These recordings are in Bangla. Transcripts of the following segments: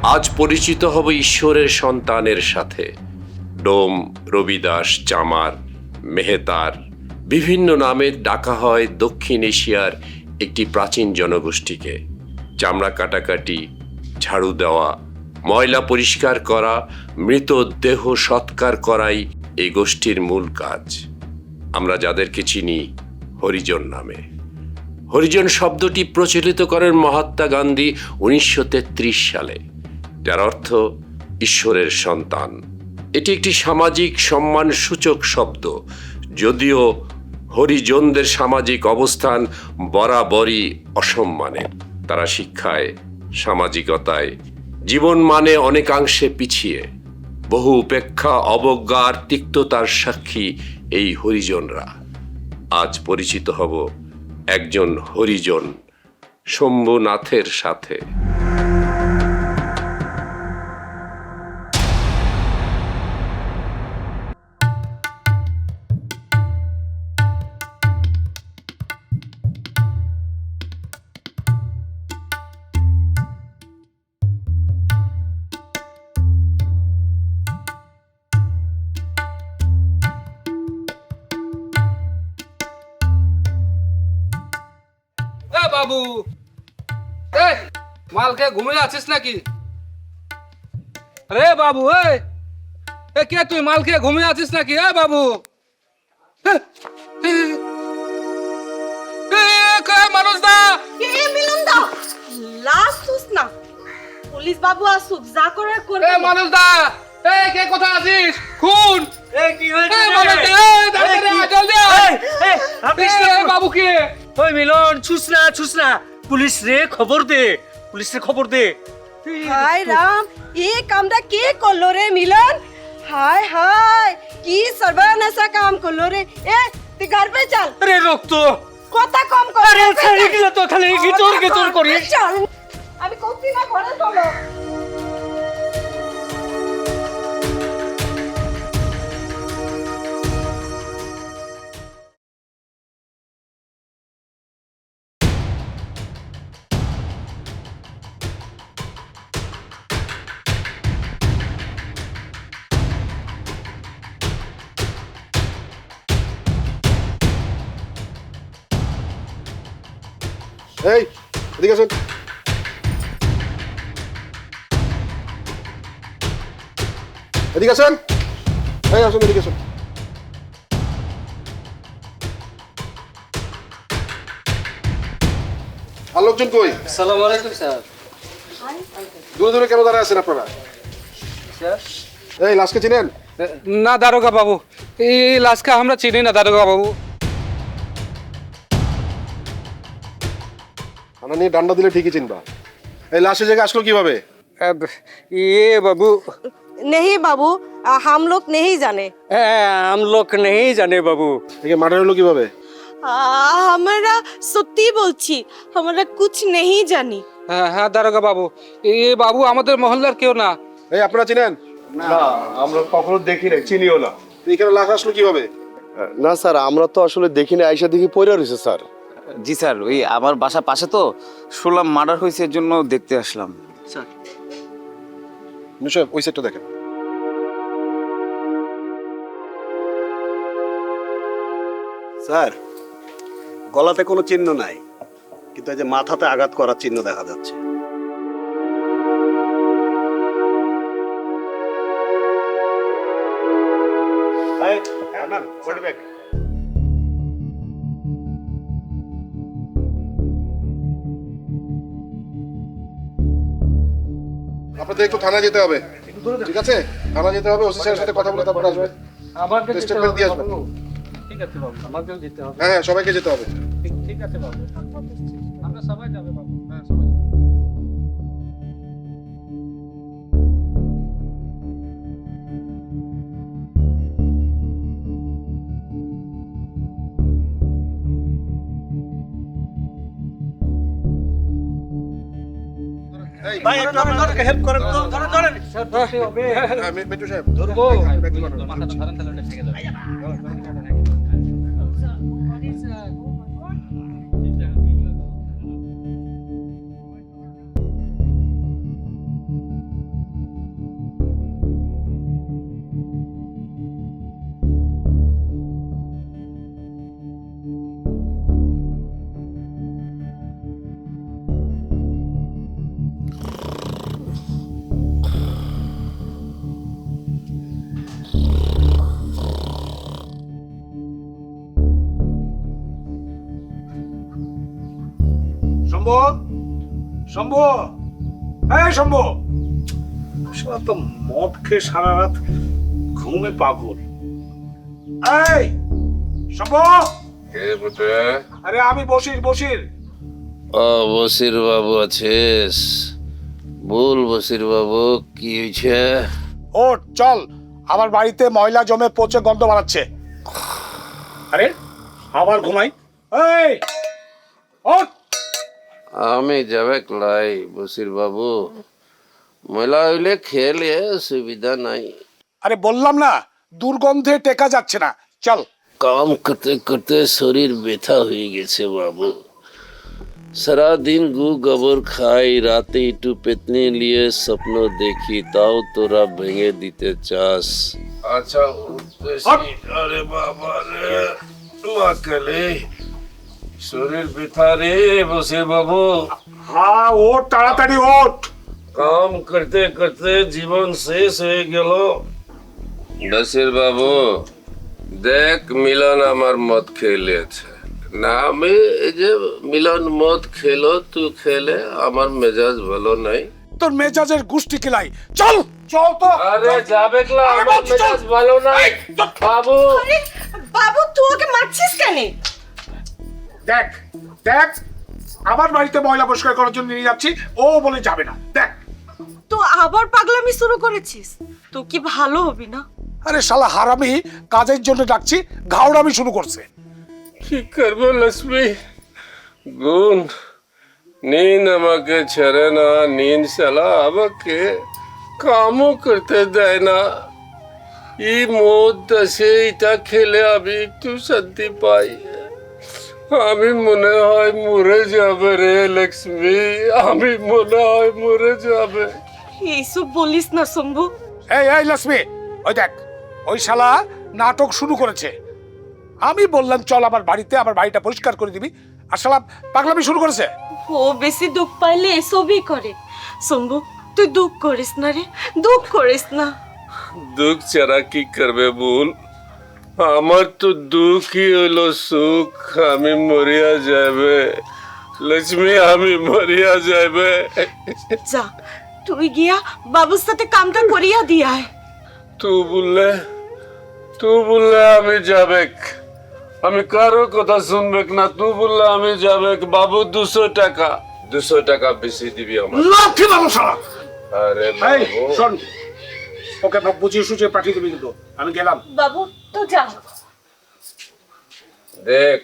আজ পরিচিত হব ঈশ্বরের সন্তানের সাথে। ডোম, রবিদাস, চামার, মেহতার বিভিন্ন নামে ডাকা হয় দক্ষিণ এশিয়ার একটি প্রাচীন জনগোষ্ঠীকে। চামড়া কাটাকাটি, ঝাড়ু দেওয়া, ময়লা পরিষ্কার করা, মৃতদেহ সৎকার করাই এই গোষ্ঠীর মূল কাজ। আমরা যাদেরকে চিনি হরিজন নামে। হরিজন শব্দটি প্রচলিত করেন মহাত্মা গান্ধী 1933 সালে, যার অর্থ ঈশ্বরের সন্তান। এটি একটি সামাজিক সম্মানসূচক শব্দ, যদিও হরিজনদের সামাজিক অবস্থান বরাবরই অসম্মানের। তারা শিক্ষায়, সামাজিকতায়, জীবন মানে অনেকাংশে পিছিয়ে। বহু উপেক্ষা, অবজ্ঞা আর তিক্ততার সাক্ষী এই হরিজনরা। আজ পরিচিত হব একজন হরিজন, শম্ভুনাথের সাথে। বাবু, মাল খেয়ে ঘুমিয়ে আছিস নাকি? রে বাবু, কে তুই মাল খেয়ে ঘুমিয়ে আছিস নাকি? বাবু, মানুষ দা, মিলন দা, লাস্ট না, পুলিশ বাবু আসুক, যা করে করবে। মানুষ দা, কে কোথায় আছিস? খুন কি হয়েছে? বাবু কে? ওই মিলন, ছুস না, পুলিশ রে খবর দে, পুলিশের খবর দে। হায় রাম, এই কামটা কে করলো রে মিলন? হায় হায়, কি সর্বনাশা কাম করলো রে। তুই ঘর পে চল। আরে রক্ত, কথা কম কর। আরে ছেড়ে গেলে তো খালি গিচর করি। চল, আমি করছি না, ঘরে চলো। এই এদিকে আসুন, এদিকে আসুন, এই আসুন, এদিকে আসুন। আর লোকজন কই? আসসালামু আলাইকুম স্যার। দূরে দূরে কেন দাঁড়ায় আছেন আপনারা? এই লাশকে চিনেন? না দারোগা বাবু, এই লাশকে আমরা চিনি না দারোগা বাবু। থানা নিয়ে ডান্ডা দিলে ঠিকই চিনবা। এই লাশের জায়গায় আসলো কিভাবে? বাবু, नहीं बाबू, हम लोग नहीं जाने। हम लोग नहीं जाने बाबू। একে মার্ডার হলো কিভাবে? हमारा सत्य बोलছি, আমরা कुछ नहीं জানি। হ্যাঁ দারোগা বাবু, এই বাবু আমাদের মহল্লার কেউ না। এই আপনারা চিনেন? না, আমরা কখনো দেখি নাই, চিনিও না। তো এখানে লাশ আসলো কিভাবে? না স্যার, আমরা তো আসলে দেখিনি, আয়সা দেখি পড়ে রয়েছে স্যার। জি স্যার, ওই আমার বাসা পাশে তো, শুনলাম মার্ডার হয়েছে, এর জন্য দেখতে আসলাম। নিশ্চয় ওই সেটটা দেখেন। স্যার, গলাতে কোনো চিহ্ন নাই, কিন্তু এই যে মাথাতে আঘাত করার চিহ্ন দেখা যাচ্ছে। আপনাদের একটু থানায় যেতে হবে, ঠিক আছে? থানা যেতে হবে, ওসি স্যারের সাথে কথা বলে তারপর আসবেন। আমাকে যেতে স্টেটমেন্ট দিয়ে আসবেন। হবে। ঠিক আছে বাবু, আমাকেও যেতে হবে। হ্যাঁ, সবাইকে যেতে হবে। ঠিক আছে বাবু, আমরা সবাই যাবে বাবু। হ্যাঁ, সবাই। ভাই, একটু আমাদেরকে হেল্প করেন তো। হ্যাঁ, মিন্টু সাহেব ধরবো। মাথাটা ধরেন তাহলে ওটা ঠিক আছে। শম্ভু, শম্ভু, এই শম্ভু, শালা তো মদ খেয়ে সারা রাত ঘুমে পাগল। এই শম্ভু, আরে আমি বসির বসির। ও বসির বাবু আছিস? বল বসির বাবু, কি হয়েছে? ওঠ চল, আমার বাড়িতে ময়লা জমে পচে গন্ধ বানাচ্ছে। আরে আবার ঘুমাই। এই ওঠ। আমি যাবে লাই বসির বাবু, ময়লা হইলে খেলে সুবিধা নাই। আরে বললাম না, দুর্গন্ধে টেকা যাচ্ছে না, চল। কাম করতে করতে শরীর ব্যথা হয়ে গেছে বাবু। সারা দিন গু গোবর খাই, রাতে একটু পেতনি নিয়ে স্বপ্ন দেখি, তাও তোরা ভেঙে দিতে চাস। আচ্ছা আরে বাবা রে, মাকালে শরীর ব্যথা রে বসে বাবু। হ্যাঁ ওঠ, তাড়াতাড়ি ওঠ। কাম করতে করতে জীবন শেষ হয়ে গেল। বসির বাবু দেখ, মিলন আমার মদ খেলেছে না, আমি এই যে মিলন মদ খেলো, তুই খেলে, আমার মেজাজ ভালো নাই। তোর মেজাজের গুষ্টি কিলাই, চল চল তো। আরে যাবে ক্লা, আমার মেজাজ ভালো নাই বাবু। আরে বাবু, তুই ওকে মারছিস কেন? দেখ দেখ, আমার বাড়িতে ময়লা পরিষ্কার করার জন্য নিয়ে যাচ্ছি, ও বলে যাবে না। দেখ তো আবার পাগলামি শুরু করেছিস, তো কি ভালো হবি না? আরে শালা হারামি, কাজের জন্য ডাকছি, ঘাউড়ামি শুরু করছে। কি করবো লক্ষ্মী, গুণ নীন আমাকে ছেড়ে না, নীন শালা আমাকে কামও করতে দেয় না। এই মদ দেশে এটা খেলে আমি একটু শান্তি পাই। আমি মনে হয় মরে যাবে রে লক্ষ্মী, আমি মনে হয় মরে যাবে। এইসব বলিস না শম্ভু। এই এই লক্ষ্মী, ওই দেখ, ওই শালা নাটক শুরু করেছে। আমি বললাম চল আমার বাড়িতে, আমার বাড়িটা পরিষ্কার করে দিবি, আর শালা পাগলামি শুরু করেছে। ও বেশি দুঃখ পাইলে এসবই করে। শম্ভু তুই দুঃখ করিস না রে, দুঃখ করিস না। দুঃখ ছাড়া কি করবে বল? আমার তো দুঃখই হলো সুখ। আমি মরিয়া যাবে লক্ষ্মী, আমি মরিয়া যাবে। যা তুই গিয়া বাবুর সাথে কামটা করিয়া দিয়ায়। তুই বললে আমি যাবে, আমি কারো কথা শুনবে না। তুই বললে আমি যাবে। বাবু 200 টাকা বেশি দিবি আমার। লাঠি মারো শালা। আরে এই বাবু, শোন, ওকে বুঝিয়ে সুঝিয়ে পাঠিয়ে দিবি কিন্তু। আমি গেলাম। বাবু তো যা। দেখ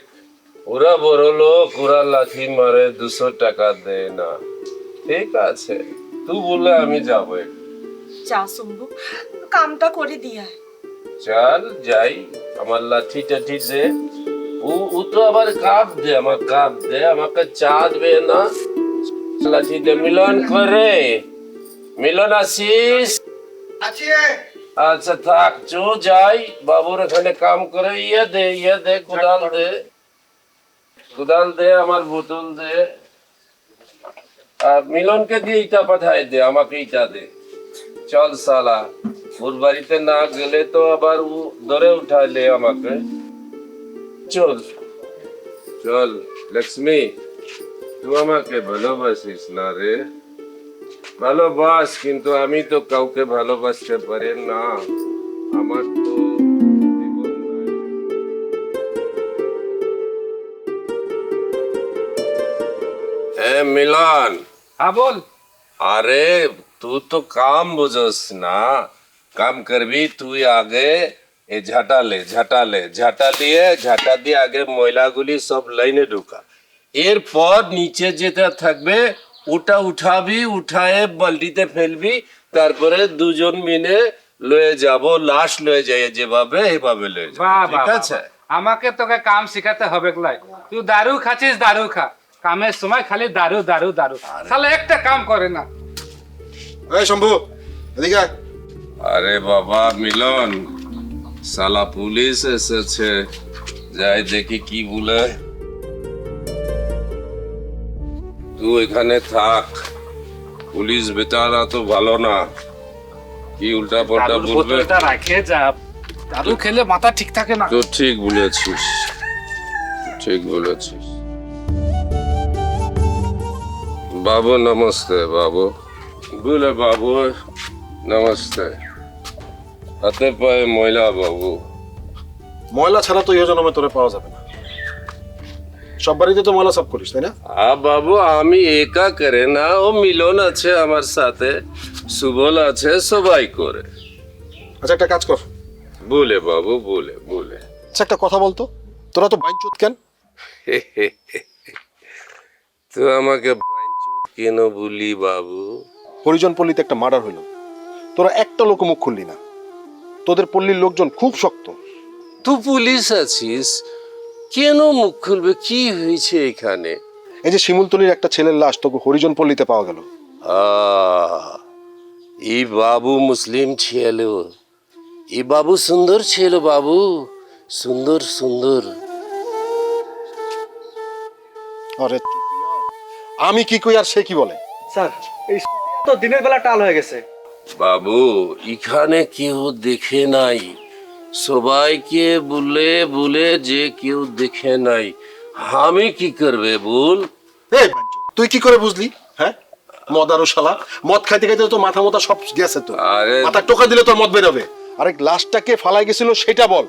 ওরা বড় লোক, ওরা লাঠি মারে, 200 টাকা দেয় না। ঠিক আছে, তুই বললে আমি যাবো। যা শম্ভু, কামটা করে দিয়ায়। চল যাই, আমার লাঠি টাঠি দে। ও তো আবার কাপ দে, আমার কাপ দে, আমাকে চা দেবে না। লাঠি দে। মিলন করে, মিলন আসিস? আচ্ছা থাক, চো যাই, বাবুর এখানে কাম করে। ইয়ে দে, কোদাল দে, আমার বোতল দে। আর মিলনকে দিয়ে ইটা পাঠাই দে, আমাকে ইটা দে। চল সালা, ওর বাড়িতে না গেলে তো আবার ও ধরে উঠাইলে আমাকে। চল চল লক্ষ্মী, তুই আমাকে ভালোবাসিস না রে? ভালোবাস, কিন্তু আমি তো কাউকে ভালোবাসতে পারি না। আমার তো জীবন নাই। মিলন, হ্যাঁ বল। अरे तू तो काम बुझस ना, काम करबी তুই আগে এই ঝাঁটা দিয়ে আগে ময়লাগুলি সব লাইনে ঢুকা। এরপর নিচে যেটা থাকবে ওটা উঠাবি, উঠায়ে বালতিতে ফেলবি, তারপরে দুজন মিলে লয়ে যাব, লাশ লয়ে যায় যেভাবে এভাবে লয়ে যাব। বাহ ঠিক বাহ, আছে? আমাকে তোকে কাম শিখাতে হবে লাই। তুই দারু খাচ্ছিস, দারু খা। কামের সময় খালি দারু দারু দারু, তাহলে একটা কাম করে না। এই শম্ভু, এদিকে আয়। আরে বাবা মিলন, সালা পুলিশ এসেছে, যাই দেখি কি বলে। তুই এখানে থাক, পুলিশ বেচারা তো ভালো না, কি উল্টা পাল্টা দারুর বলবে। বোতলটা রাখে যা, দারু খেলে মাথা ঠিক থাকে না। তো ঠিক বলেছিস, ঠিক বলেছিস। बाबू नमस्ते बाबू बोले बाबू नमस्ते হাতে পায়ে ময়লা বাবু ময়লা ছাড়া তো এই জন্মে তোরে পাওয়া যাবে না। সব বাড়িতে তো ময়লা সাফ করিস তাই না? বাবু আমি একা করে না, ও মিলন আছে আমার সাথে, সুবল আছে, সবাই করে। আচ্ছা একটা কাজ কর, বলে বাবু বলে বলে আচ্ছা একটা কথা বলতো, তোরা তো বাইনচোদ কেন? তো আমাকে বাইঞ্চুদ কেন বলি বাবু? হরিজন পল্লীতে একটা মার্ডার হইল, তোরা একটা লোক মুখ খুললি না। তোদের পল্লীর লোকজন খুব শক্ত। তুই পুলিশ আছিস, কেন মুখ খুলবে? কি হয়েছে এখানে? এই যে শিমুলতলির একটা ছেলের লাশ তোকে হরিজন পল্লীতে পাওয়া গেল। এই বাবু মুসলিম ছিল, এই বাবু সুন্দর ছিল, বাবু সুন্দর সুন্দর। আরে আমি কি কই আর সে কি বলে? স্যার এই তো দিনের বেলা টাল হয়ে গেছে। বাবু এখানে কেউ দেখে নাই, সবাইকে বলে বলে যে কেউ দেখে নাই, আমি কি করবে বল? এই বাইনচোদ, তুই কি করে বুঝলি? হ্যাঁ মদারু শালা, মদ খাইতে খাইতে তো মাথা মতো সব গেছে। তো আরে মাথা টোকা দিলে তোর মদ বেরোবে। আরে লাশটাকে ফালাই গেছিল সেটা বল।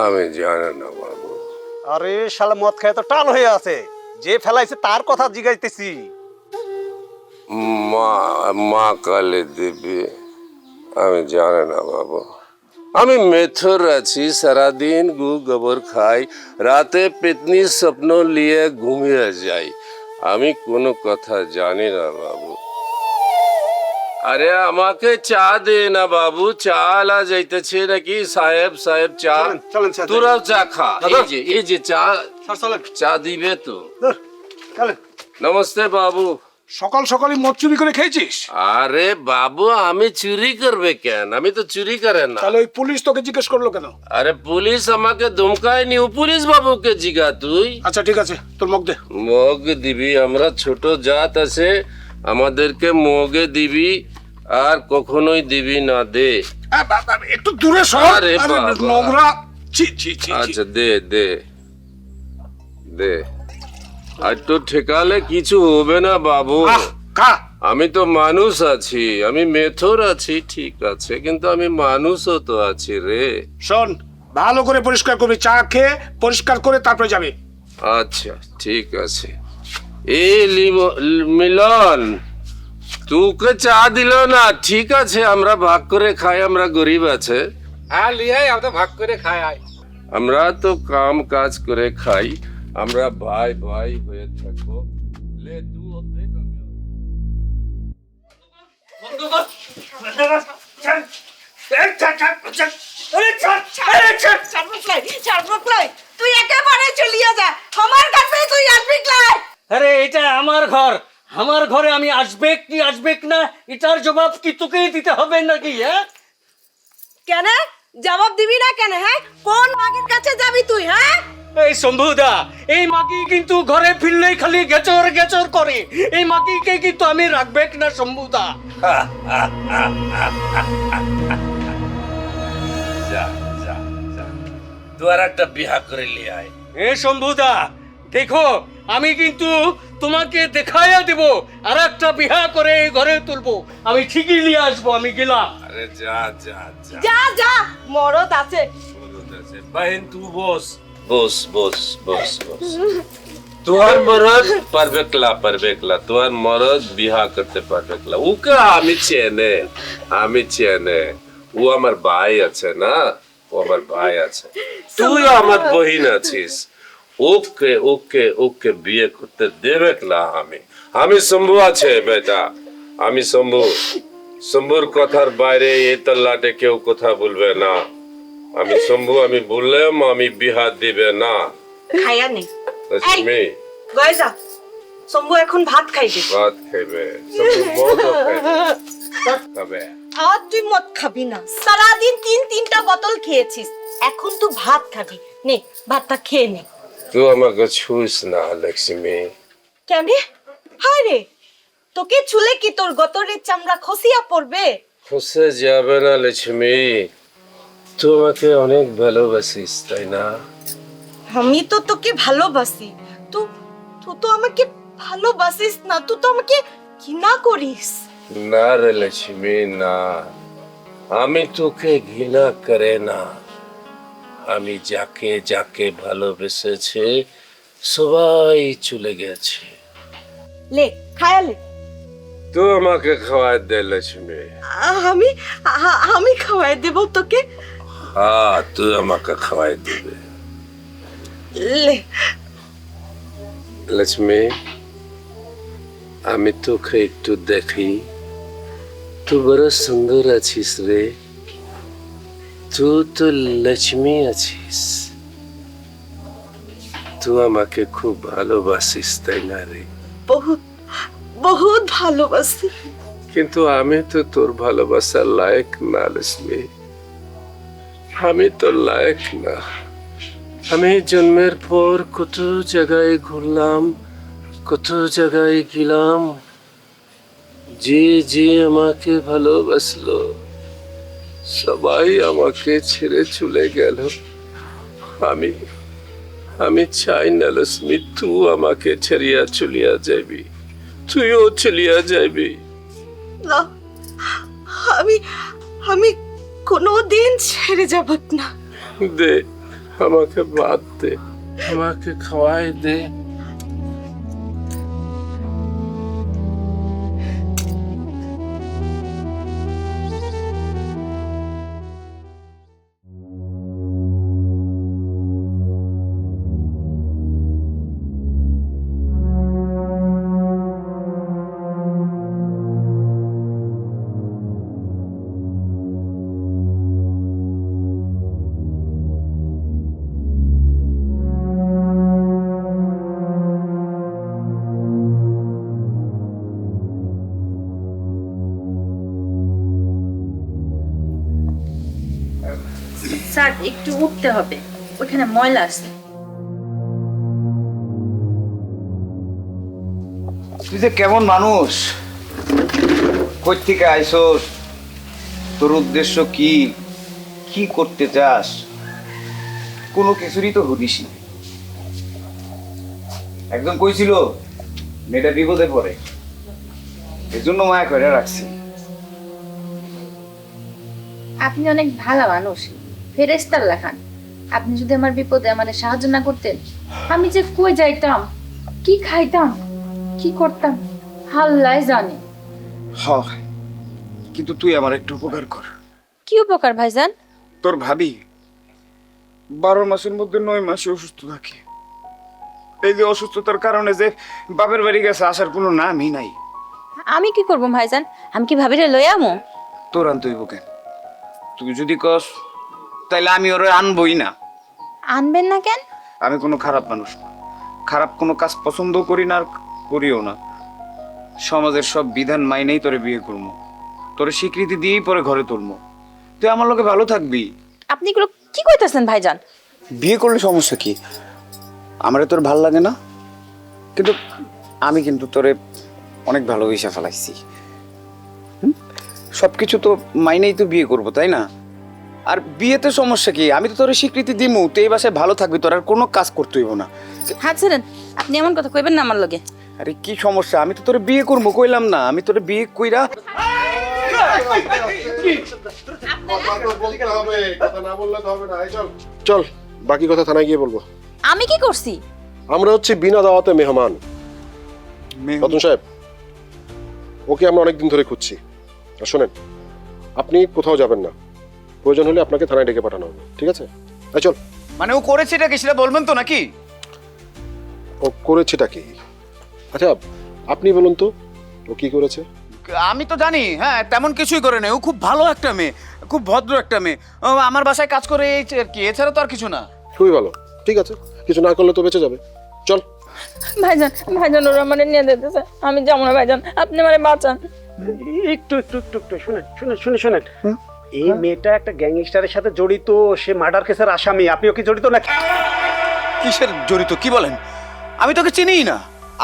আমি জানি না বাবু। আরে শালা মদ খায় তো টাল হয়ে আছে, যে ফেলাইছে তার কথা জিজ্ঞাসতেছি। মা মা কালে দেবী, আমি জানি না বাবু। আমি মেথর আছি, সারাদিন গু গোবর খাই, রাতে পেতনি স্বপ্ন নিয়ে ঘুমিয়ে যাই, আমি কোনো কথা জানি না বাবু। আরে আমাকে চা দে না বাবু, চা আলা যাইতেছে নাকি? সাহেব সাহেব চা, চলেন স্যার, তোরাও চা খা। এই যে চা, চা দিবে তো? চলেন। নমস্তে বাবু। সকাল সকালই মদ চুরি করে খেয়েছিস? আরে বাবু আমি চুরি করবে কেন? আমি তো চুরি করে না। তাহলে ওই পুলিশ তোকে জিজ্ঞেস করলো কেন? আরে পুলিশ আমাকে ধমকায়নি, ও পুলিশ বাবুকে জিগা তুই। আচ্ছা ঠিক আছে, তোর মুখ দে। মগ দিবি? আমরা ছোট জাত আছে, আমাদেরকে মগে দিবি আর কখনোই দিবি না। দে। একটু দূরে সর। আরে আরে বাবা। নোংরা। ছি ছি ছি ছি। আচ্ছা দে দে দে। আর তো ঠেকালে কিছু হবে না বাবু। আহ, খা। আমি তো মানুষ আছি, আমি মেথর আছি ঠিক আছে, কিন্তু আমি মানুষও তো আছি রে। শোন, ভালো করে পরিষ্কার করবি, চা খেয়ে পরিষ্কার করে তারপরে যাবে। আচ্ছা ঠিক আছে। এই মিলন, তোকে চা দিল না, ঠিক আছে আমরা ভাগ করে খাই, আমরা গরিব আছে। হ্যাঁ লিয়াই আমরা ভাগ করে খাই আয়। আমরা তো কাম কাজ করে খাই, আমরা ভাই ভাই হয়ে থাকবো। লে তুই অর্ধেক, আমি তুই একেবারে চলিয়ে যা, আমার কাছে তুই আসবি ক্লাই। আরে এটা আমার ঘর, আমার ঘরে আমি আসবে কি আসবে না এটার জবাব কি তোকেই দিতে হবে নাকি? হ্যাঁ কেন জবাব দিবি না কেন? হ্যাঁ কোন মাগির কাছে যাবি তুই? হ্যাঁ এই শম্ভুদা, এই মাগি কিন্তু ঘরে ফিরলেই খালি গেচর গেচর করে, এই মাগিকে কিন্তু আমি রাখবে না শম্ভুদা। যা যা যা, তুই আর একটা বিহা করে লিয়ে আয়। এ শম্ভুদা দেখো, আমি কিন্তু তোমাকে দেখাইয়া দিব, আর একটা বিহা করে এই ঘরে তুলবো, আমি ঠিকই নিয়ে আসবো, আমি গেলাম। আরে যা যা যা, যা যা, মরদ আছে। बहन तू बोस बोस बोस बोस बोस तुहार मरद परवेकला तुहार मरद बिहा करते परवेकला उका আমি চেনে ও আমার ভাই আছে না, ও আমার ভাই আছে, তুই আমার বহিন আছিস, ওকে ওকে ওকে বিয়ে করতে দেবেকলা। আমি শম্ভু আছে বেটা, আমি শম্ভুর কথার বাইরে এই তল্লাটে কেউ কথা বলবে না। আমি শম্ভু, আমি বললাম আমি বিহা দিবে না। খাইয়া নেই লক্ষ্মী গয় যা, শম্ভু এখন ভাত খাইবে। ভাত খাইবে, শম্ভু মদও খাবে। আর তুই মদ খাবি না, সারাদিন তিনটা বোতল খেয়েছিস, এখন তুই ভাত খাবি। নে ভাতটা খেয়ে নে। তুই আমাকে ছুঁস না লক্ষ্মী। কেন? হায় রে, তোকে ছুলে কি তোর গতরের চামড়া খসিয়া পড়বে? খসে যাবে না লক্ষ্মী, তুই আমাকে অনেক ভালোবাসিস তাই না? আমি তো তোকে ভালোবাসি, তুই তো আমাকে ভালোবাসিস না, তুই তো আমাকে ঘৃণা করিস। না রে লক্ষ্মী না, আমি তোকে ঘৃণা করে না। আমি যাকে যাকে ভালোবেসেছে সবাই চলে গেছে। লে খায়ালে, তুই আমাকে খাওয়াই দে লক্ষ্মী। আমি আমি খাওয়াই দেব তোকে। হ্যাঁ, তুই আমাকে খাওয়াই দিবে। লে লক্ষ্মী, আমি তোকে একটু দেখি, তুই বড় সুন্দর আছিস রে। তুই তো লক্ষ্মী আছিস। তুই আমাকে খুব ভালোবাসিস, তাই না রে? বহুত বহুত ভালোবাসি। কিন্তু আমি তো তোর ভালোবাসার লায়ক না লক্ষ্মী। আমি তোর লায়ক না। আমি জন্মের পর কত জায়গায় ঘুরলাম, কত জায়গায় গেলাম, যে যে আমাকে ভালোবাসলো সবাই আমাকে ছেড়ে চলে গেল। আমি আমি চাই না লক্ষ্মী তুই আমাকে ছেড়িয়া চলিয়া যাবি, তুইও চলিয়া যাবি। না, আমি আমি কোনোদিন ছেড়ে যাব না। দে আমাকে ভাত দে, আমাকে খাওয়াই দে। স্যার একটু উঠতে হবে, ওখানে ময়লা আছে। তুই যে কেমন মানুষ, কই থেকে আইসোস, তোর উদ্দেশ্য কি, কি করতে চাস, কোনো কিছুরই তো হদিস না। একজন কইছিল মেয়েটা বিপদে পড়ে, এই জন্য মায়া করে রাখছি। আপনি অনেক ভালো মানুষ, ফেরেশতার লেখান। আপনি যদি আমার বিপদে আমার সাহায্য না করতেন, আমি যে কই যাইতাম, কি খাইতাম, কি করতাম আল্লাহ জানে। হ্যাঁ, কিন্তু তুই আমার একটু উপকার কর। কি উপকার ভাইজান? তোর ভাবি 12 মাসের মধ্যে 9 মাসে অসুস্থ থাকে। এই যে অসুস্থতার কারণে যে বাপের বাড়ি গেছে, আসার কোনো নামই নাই। আমি কি করব ভাইজান? আমি কি ভাবিরে লই আমু? তোর আনতে হইব কেন? তুই যদি কস তাইলে আমি ওরে আনবই না। আনবেন না কেন? আমি কোনো খারাপ মানুষ না, খারাপ কোনো কাজ পছন্দ করি না আর করিও না। সমাজের সব বিধান মাইনেই তোরে বিয়ে করবো, তোরে স্বীকৃতি দিয়েই পরে ঘরে তুলবো। তুই আমার লোকে ভালো থাকবি। আপনি এগুলো কি কইতাছেন ভাইজান? বিয়ে করলে সমস্যা কি? আমারে তোর ভাল লাগে না? কিন্তু আমি কিন্তু তোরে অনেক ভালোবেসে ফেলাইছি। সবকিছু তো মাইনেই তো বিয়ে করবো, তাই না? আর বিয়েতে সমস্যা কি? আমি তো তোর স্বীকৃতি দিমু, তুই এই বাসায় ভালো থাকবি, তোর আর কোনো কাজ করতে হইব না। হ্যাঁ ছেড়েন, আপনি এমন কথা কইবেন না আমার লগে। আরে কি সমস্যা? আমি তো তোর বিয়ে করবো কইলাম না? আমি তোর বিয়ে কইরা চল, বাকি কথা থানায় গিয়ে বলবো। আমি কি করছি? আমরা হচ্ছে বিনা দাওয়াতে মেহমান। রতন সাহেব, ওকে আমরা অনেকদিন ধরে খুঁজছি। আর শোনেন, আপনি কোথাও যাবেন না, প্রয়োজন হলে আপনাকে থানায় ডেকে পাঠানো হবে, ঠিক আছে? চল। মানে ও করেছে এটা কি সেটা বলবেন তো নাকি? ও করেছেটা কি? আচ্ছা আপনি বলুন তো, ও কি করেছে? আমি তো জানি, হ্যাঁ, তেমন কিছুই করে নাই। ও খুব ভালো একটা মেয়ে, খুব ভদ্র একটা মেয়ে। ও আমার বাসায় কাজ করে এই আর কি, এছাড়া তো আর কিছু না। খুবই ভালো, ঠিক আছে, কিছু না করলে তো বেঁচে যাবে। চল। ভাইজান, ভাইজান ওরা আমারে নিয়ে যেতেছে, আমি যাবো না ভাইজান, আপনি আমারে বাঁচান। একটু একটু একটু একটু শুনেন শুনেন শুনেন শুনেন, এই মেয়েটা একটা গ্যাংস্টারের সাথে জড়িত, সে মার্ডার কেসের আসামি। আপনিও কি জড়িত নাকি? কিসের জড়িত? কি বলেন? আমি তোকে চিনিই না।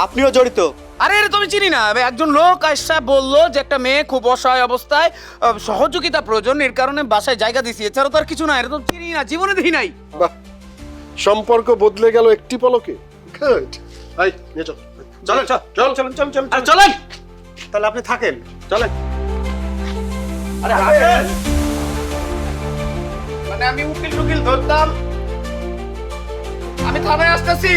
আপনিও জড়িত? আরে এটা তুমি চিনি না? একজন লোক আইসা বললো যে একটা মেয়ে খুব অসহায় অবস্থায়, সহযোগিতা প্রয়োজন, এর কারণে বাসায় জায়গা দিছি, এছাড়া তো আর কিছু না। এটা তো চিনি না, জীবনে দেখি নাই। বাহ, সম্পর্ক বদলে গেল একটি পলকে। গুড। আই নিয়ে চল। চলেন চল চলেন চলেন চলেন আর চলেন তাহলে আপনি থাকেন চলেন আরে হাঁটেন। মানে আমি উকিল টুকিল ধরতাম, আমি থানায় আসতেছি।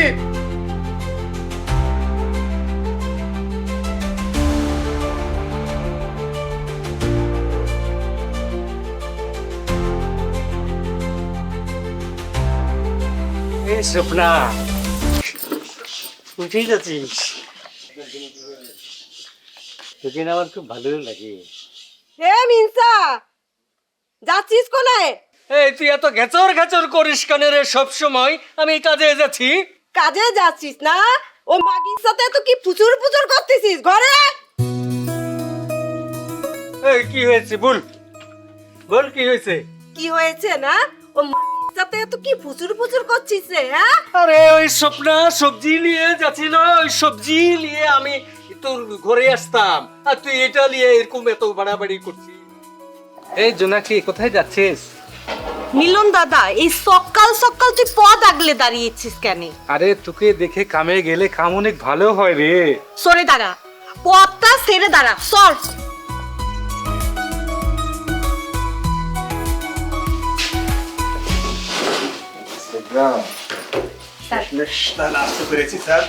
এই স্বপ্না উঠেই যাচ্ছিস, তোকে না আমার খুব ভালো লাগে। হে মিনসা যাচ্ছিস কোনায়? এই তুই এত ঘেচর ঘেচর করিস কেন রে সব সময়? আমি কাজে যাচ্ছি। কাজে যাচ্ছিস না? ও মাগির সাথে তো কি পুচুর পুচুর করতেছিস ঘরে? এই কি হয়েছে বল, বল কি হয়েছে? কি হয়েছে না? ও মাগির সাথে তো কি পুচুর পুচুর করছিস রে? হ্যাঁ আরে ওই স্বপ্না সবজি নিয়ে যাচ্ছিল, ওই সবজি নিয়ে আমি তোর ঘরে আসতাম আর তুই এটা নিয়ে এরকম এত বাড়াবাড়ি করছিস। এই জোনাকি কোথায় যাচ্ছিস? মিলন দাদা এই সকাল সকাল তুই পথ আগলে দাঁড়িয়েছিস কেন? আরে তোকে দেখে কামে গেলে কাম অনেক ভালো হয় রে। সরে দাঁড়া, পথটা সেরে দাঁড়া, সর। আসতে পেরেছি স্যার।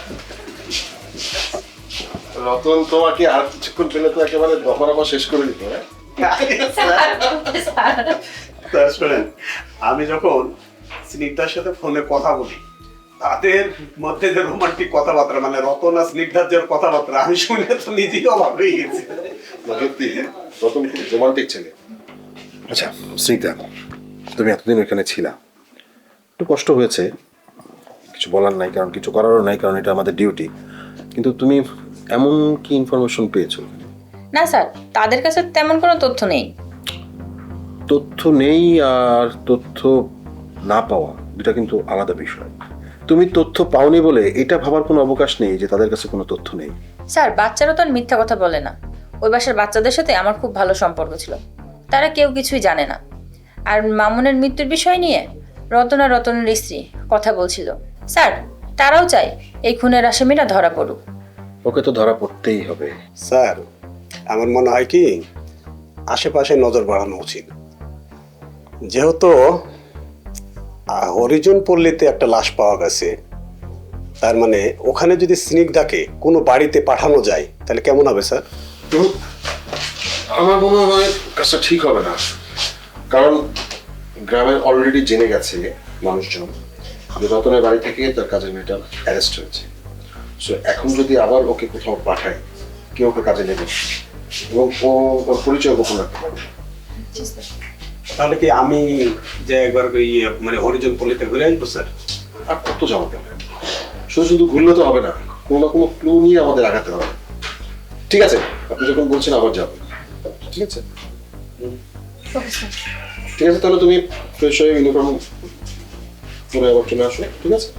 রতন তোমাকে আর কিছুক্ষণ পেলে তো একেবারে দফারফা শেষ করে দিত। স্যার শোনেন, আমি যখন স্নিগ্ধার সাথে ফোনে কথা বলি তাদের মধ্যে যে রোমান্টিক কথাবার্তা, মানে রতন আর স্নিগ্ধার যে কথাবার্তা, আমি শুনে তো নিজেই অবাক হয়ে গেছি। সত্যি রতন খুব রোমান্টিক ছেলে। আচ্ছা স্নিগ্ধা, তুমি এতদিন ওইখানে ছিলা, একটু কষ্ট হয়েছে, কিছু বলার নাই, কারণ কিছু করারও নাই, কারণ এটা আমাদের ডিউটি। কিন্তু তুমি এমন কি ইনফরমেশন পেয়েছো? না স্যার, তাদের কাছে তেমন কোনো তথ্য নেই। তথ্য নেই আর তথ্য না পাওয়া দুটা কিন্তু আলাদা বিষয়। তুমি তথ্য পাওনি বলে এটা ভাবার কোনো অবকাশ নেই যে তাদের কাছে কোনো তথ্য নেই। স্যার, বাচ্চারা তো আর মিথ্যা কথা বলে না। ওই বাসার বাচ্চাদের সাথে আমার খুব ভালো সম্পর্ক ছিল, তারা কেউ কিছুই জানে না। আর মামুনের মৃত্যুর বিষয় নিয়ে রতনা রতনের স্ত্রী কথা বলছিল। স্যার, তারাও চায় এই খুনের আসামিরা ধরা পড়ুক। ওকে তো ধরা পড়তেই হবে। স্যার, আমার মনে হয় কি আশেপাশে নজর বাড়ানো উচিত। যেহেতু হরিজন পল্লীতে একটা লাশ পাওয়া গেছে, তার মানে ওখানে যদি স্নিগ্ধাকে কোনো বাড়িতে পাঠানো যায় তাহলে কেমন হবে স্যার? আমার মনে হয় কাজটা ঠিক হবে না, কারণ গ্রামের অলরেডি জেনে গেছে মানুষজন যে রতনের বাড়ি থেকে তার কাজের মেয়েটা অ্যারেস্ট হয়েছে। সো এখন যদি আবার ওকে কোথাও পাঠায়, কেউ ওকে কাজে নেবে এবং ও ওর পরিচয় গোপন রাখতে পারবে। তাহলে কি আমি যে একবার মানে হরিজন পল্লীতে ঘুরে আসবো স্যার? আর কত যাওয়া গেল, শুধু শুধু ঘুরলে তো হবে না, কোনো না কোনো ক্লু নিয়ে আমাদের আগাতে হবে। ঠিক আছে, আপনি যখন বলছেন আবার যাবেন, ঠিক আছে? ঠিক আছে, তাহলে তুমি ফ্রেশ হয়ে ইউনিফর্ম পরে আবার চলে আসো, ঠিক আছে?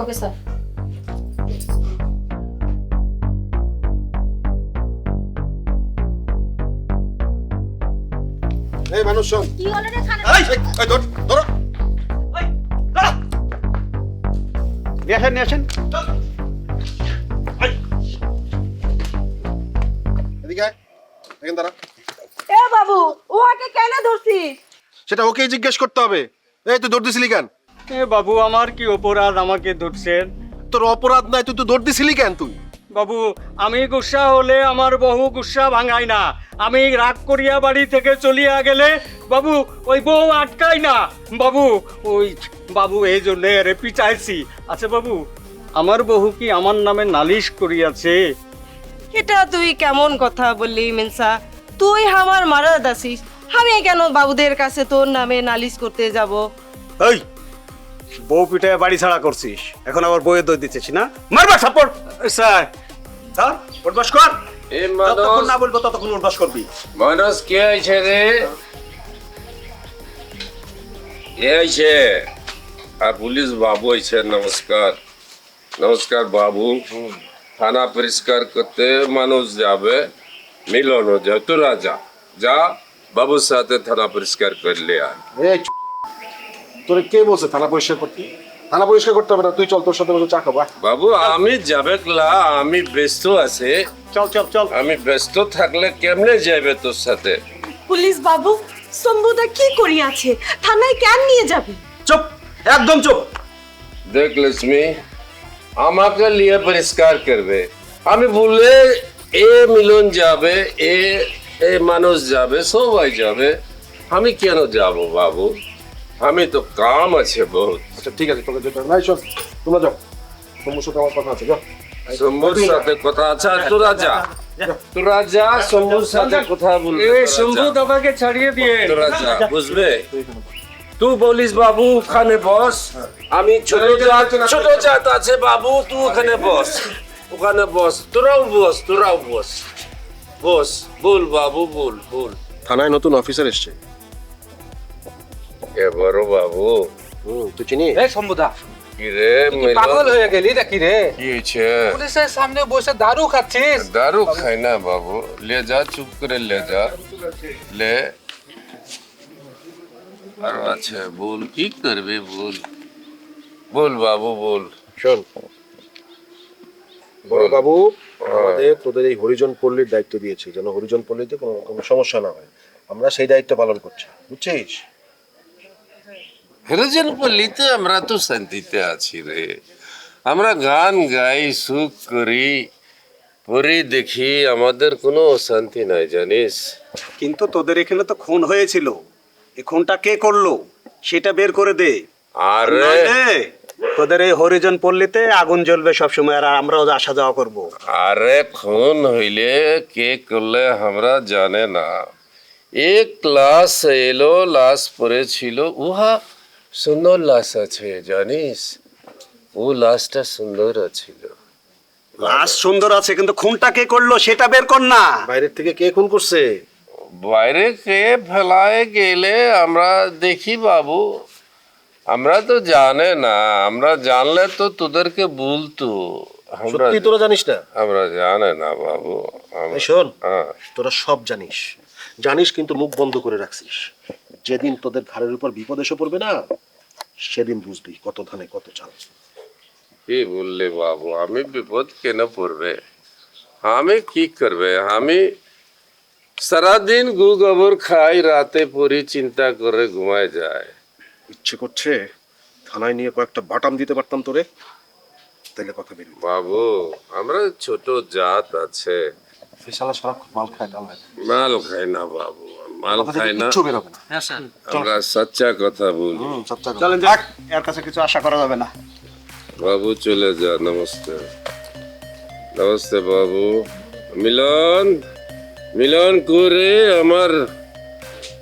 Okay sir. এই মানুষ শোন, কি হলো রে খানা? এই ধর ধরো, নিয়ে আসেন নিয়ে আসেন। এদিকে আয়, এখানে দাঁড়া। এ বাবু ওকে কেন ধরছিস? সেটা ওকেই জিজ্ঞেস করতে হবে। এই তুই দৌড় দিছিলি কেন? এ বাবু, আমার কি অপরাধ আমাকে ধরছেন? তোর অপরাধ নাই, তুই তো দৌড় দিছিলি কেন তুই? বাবু, আমি গুসা হলে আমার বহু গুসা ভাঙায় না। আমি রাগ করিয়া বাড়ি থেকে চলিয়া গেলে বাবু ওই বউ আটকায় না। বাবু ওই বাবু এই জন্য এরে পিটাইছি। আচ্ছা বাবু, আমার বহু কি আমার নামে নালিশ করিয়াছে? এটা তুই কেমন কথা বললি মিনসা? তুই আমার মারাদ আছিস, আমি কেন বাবুদের কাছে তোর নামে নালিশ করতে যাব? এই বউ পিটায় বাড়ি ছাড়া করছিস, এখন আবার বইয়ে দই দিচ্ছিস না? মারবা থাপ্পড়। স্যার, ধর উঠবাস কর। এ যতক্ষণ না মানুষ, বলবো ততক্ষণ উঠবাস করবি। মানুষ কে আইছে রে? এ আইছে আর পুলিশ বাবু আইছে। নমস্কার, নমস্কার বাবু। থানা পরিষ্কার করতে মানুষ যাবে, মিলনও যা, তোরা যা, যা বাবুর সাথে থানা পরিষ্কার করলে আয়। এই তোরে কে বলছে থানা পরিষ্কার করতে? থানা পরিষ্কার করতে হবে না, তুই চল, তোর সাথে বসে চা খাবো আয়। বাবু আমি যাবে ক্লা, আমি ব্যস্ত আছে। চল চল চল। আমি ব্যস্ত থাকলে কেমনে যাবে তোর সাথে? পুলিশ বাবু, শম্ভুদা কি করিয়াছে? থানায় কেন নিয়ে যাবে? চুপ, একদম চুপ। দেখ লক্ষ্মী, আমাকে লিয়ে পরিষ্কার করবে, আমি বললে এ মিলন যাবে, এ মানুষ যাবে, সবাই যাবে, আমি কেন যাব বাবু? আমি তো কাম আছে বহুত। আচ্ছা ঠিক আছে, তোকে যেতে হবে না। এই শোন, তোমরা যাও, তোমার সাথে আমার কথা আছে, যাও। শম্ভুর সাথে কথা আছে, তোরা যা, তোরা যা, শম্ভুর সাথে কথা বলবে। এই শম্ভু দাদাকে ছাড়িয়ে দিয়ে তোরা যা, বুঝবে? তুই বলিস বাবু ওখানে বস, আমি ছোট জাত আছে বাবু, তুই ওখানে বস, ওখানে বস, তোরাও বস, তোরাও বস, বস, বল বাবু, বল বল। থানায় নতুন অফিসার এসছে। কে বড় বাবু? তুই চিনি? এই শম্ভুদা, কি রে পাগল হয়ে গেলি নাকি রে? কি হয়েছে? পুলিশের সামনে বসে দারু খাচ্ছিস? দারু খাই না বাবু, লে যা, চুপ করে লে যা, লে। আর আচ্ছা বল, কি করবে বল, বল বাবু বল। শোন বড় বাবু, আমাদের তোদের এই হরিজন পল্লীর দায়িত্ব দিয়েছে, যেন হরিজন পল্লীতে কোনো সমস্যা না হয়, আমরা সেই দায়িত্ব পালন করছি, বুঝছিস? হরিজন পল্লীতে আমরা তো শান্তিতে আছি রে, আমরা গান গাই, সুখ করি, পরি দেখি, আমাদের কোনো অশান্তি নাই জানিস। কিন্তু তোদের এখানে তো খুন হয়েছিল, এই খুনটা কে করলো সেটা বের করে দে। আরে নইলে তোদের এই হরিজন পল্লীতে আগুন জ্বলবে সবসময়, আর আমরাও আসা যাওয়া করবো। আরে খুন হইলে কে করলে আমরা জানে না, এক লাশ এলো, লাশ পড়েছিল, উহা সুন্দর লাশ আছে জানিস, ও লাশটা সুন্দর ছিল। লাশ সুন্দর আছে, কিন্তু খুনটা কে করলো সেটা বের কর না। বাইরের থেকে কে খুন করছে? বাইরে কে ফেলায় গেলে আমরা দেখি বাবু, আমরা তো জানে না, আমরা জানলে তো তোদেরকে বলতো। আমরা সত্যি তোরা জানিস না? আমরা জানে না বাবু। এই শোন, হ্যাঁ, তোরা সব জানিস, জানিস কিন্তু মুখ বন্ধ করে রাখছিস। যেদিন তোদের ঘাড়ের উপর বিপদ এসে পড়বে না, সেদিন বুঝবি কত ধানে কত চাল। কি বললে বাবু, আমি বিপদ কেন পড়বে? আমি কি করবে? আমি সারাদিন গু গোবর খাই, রাতে পরি চিন্তা করে ঘুমায় যায়। ইচ্ছে করছে থানায় নিয়ে কয়েকটা বাটাম দিতে পারতাম তোরে, তাহলে কথা বেরবি। বাবু আমরা ছোট জাত আছে, ফেসালা সারাক্ষণ মাল খায়, ডাল খায়। মাল খাই না বাবু, মাল খাই না, কিচ্ছু বেরোবে না। আমরা সচ্চা কথা বলি। সচ্চা কথা। চলেন যাক, এর কাছে কিছু আশা করা যাবে না। বাবু চলে যা, নমস্তে। নমস্তে বাবু। মিলন, মিলন করে আমার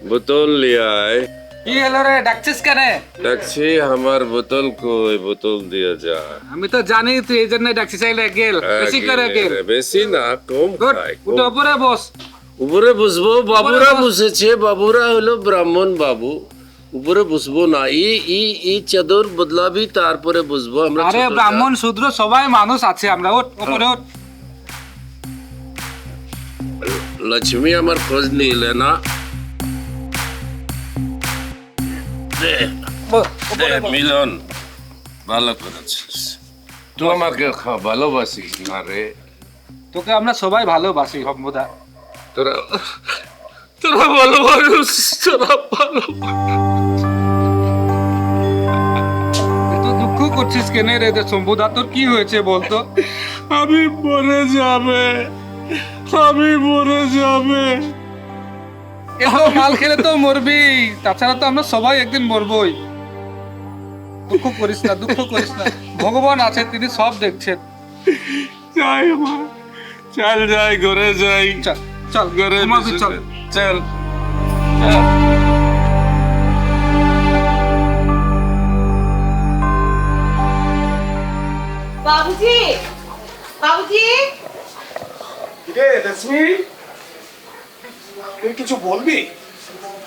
বোতল লিয়ে আয়। কি হলো রে, ডাকছিস কেন? ডাকছি, আমার বোতল কই, বোতল দিয়ে যা। আমি তো জানি তুই এই জন্যই ডাকছিস, চাইলে গেল বেশি করে গেল। বেশি না, কম খাই। উঠে উপরে বস। উপরে বসবো? বাবুরা বসেছে, বাবুরা হলো ব্রাহ্মণ বাবু, উপরে বসবো না। এই চাদর বদলাবি, তারপরে বসবো আমরা। আরে ব্রাহ্মণ শূদ্র সবাই মানুষ আছে, আমরা ওঠ উপরে ওঠ। লক্ষ্মী আমার খোঁজ নিলে না, মিলন ভালো করেছিস, তুই আমাকে ভালোবাসিস না রে? তোকে আমরা সবাই ভালোবাসি শম্ভুদা। তোরা তোরা ভালোবাসিস, তোরা ভালো। তুই দুঃখ করছিস কেন রে শম্ভুদা? তোর কি হয়েছে বলতো? আমি মরে যাবে, আমি মরে যাবে। এত মাল খেলে তো মরবি, তাছাড়া তো আমরা সবাই একদিন মরবই। দুঃখ করিস না, দুঃখ করিস না, ভগবান আছে, তিনি সব দেখছেন। যাই মা, চল যাই, ঘরে যাই। চল চল ঘরে ঘুমাবি, চল চল। বাবুজি, বাবুজি, রে লক্ষ্মী, তুই কিছু বলবি?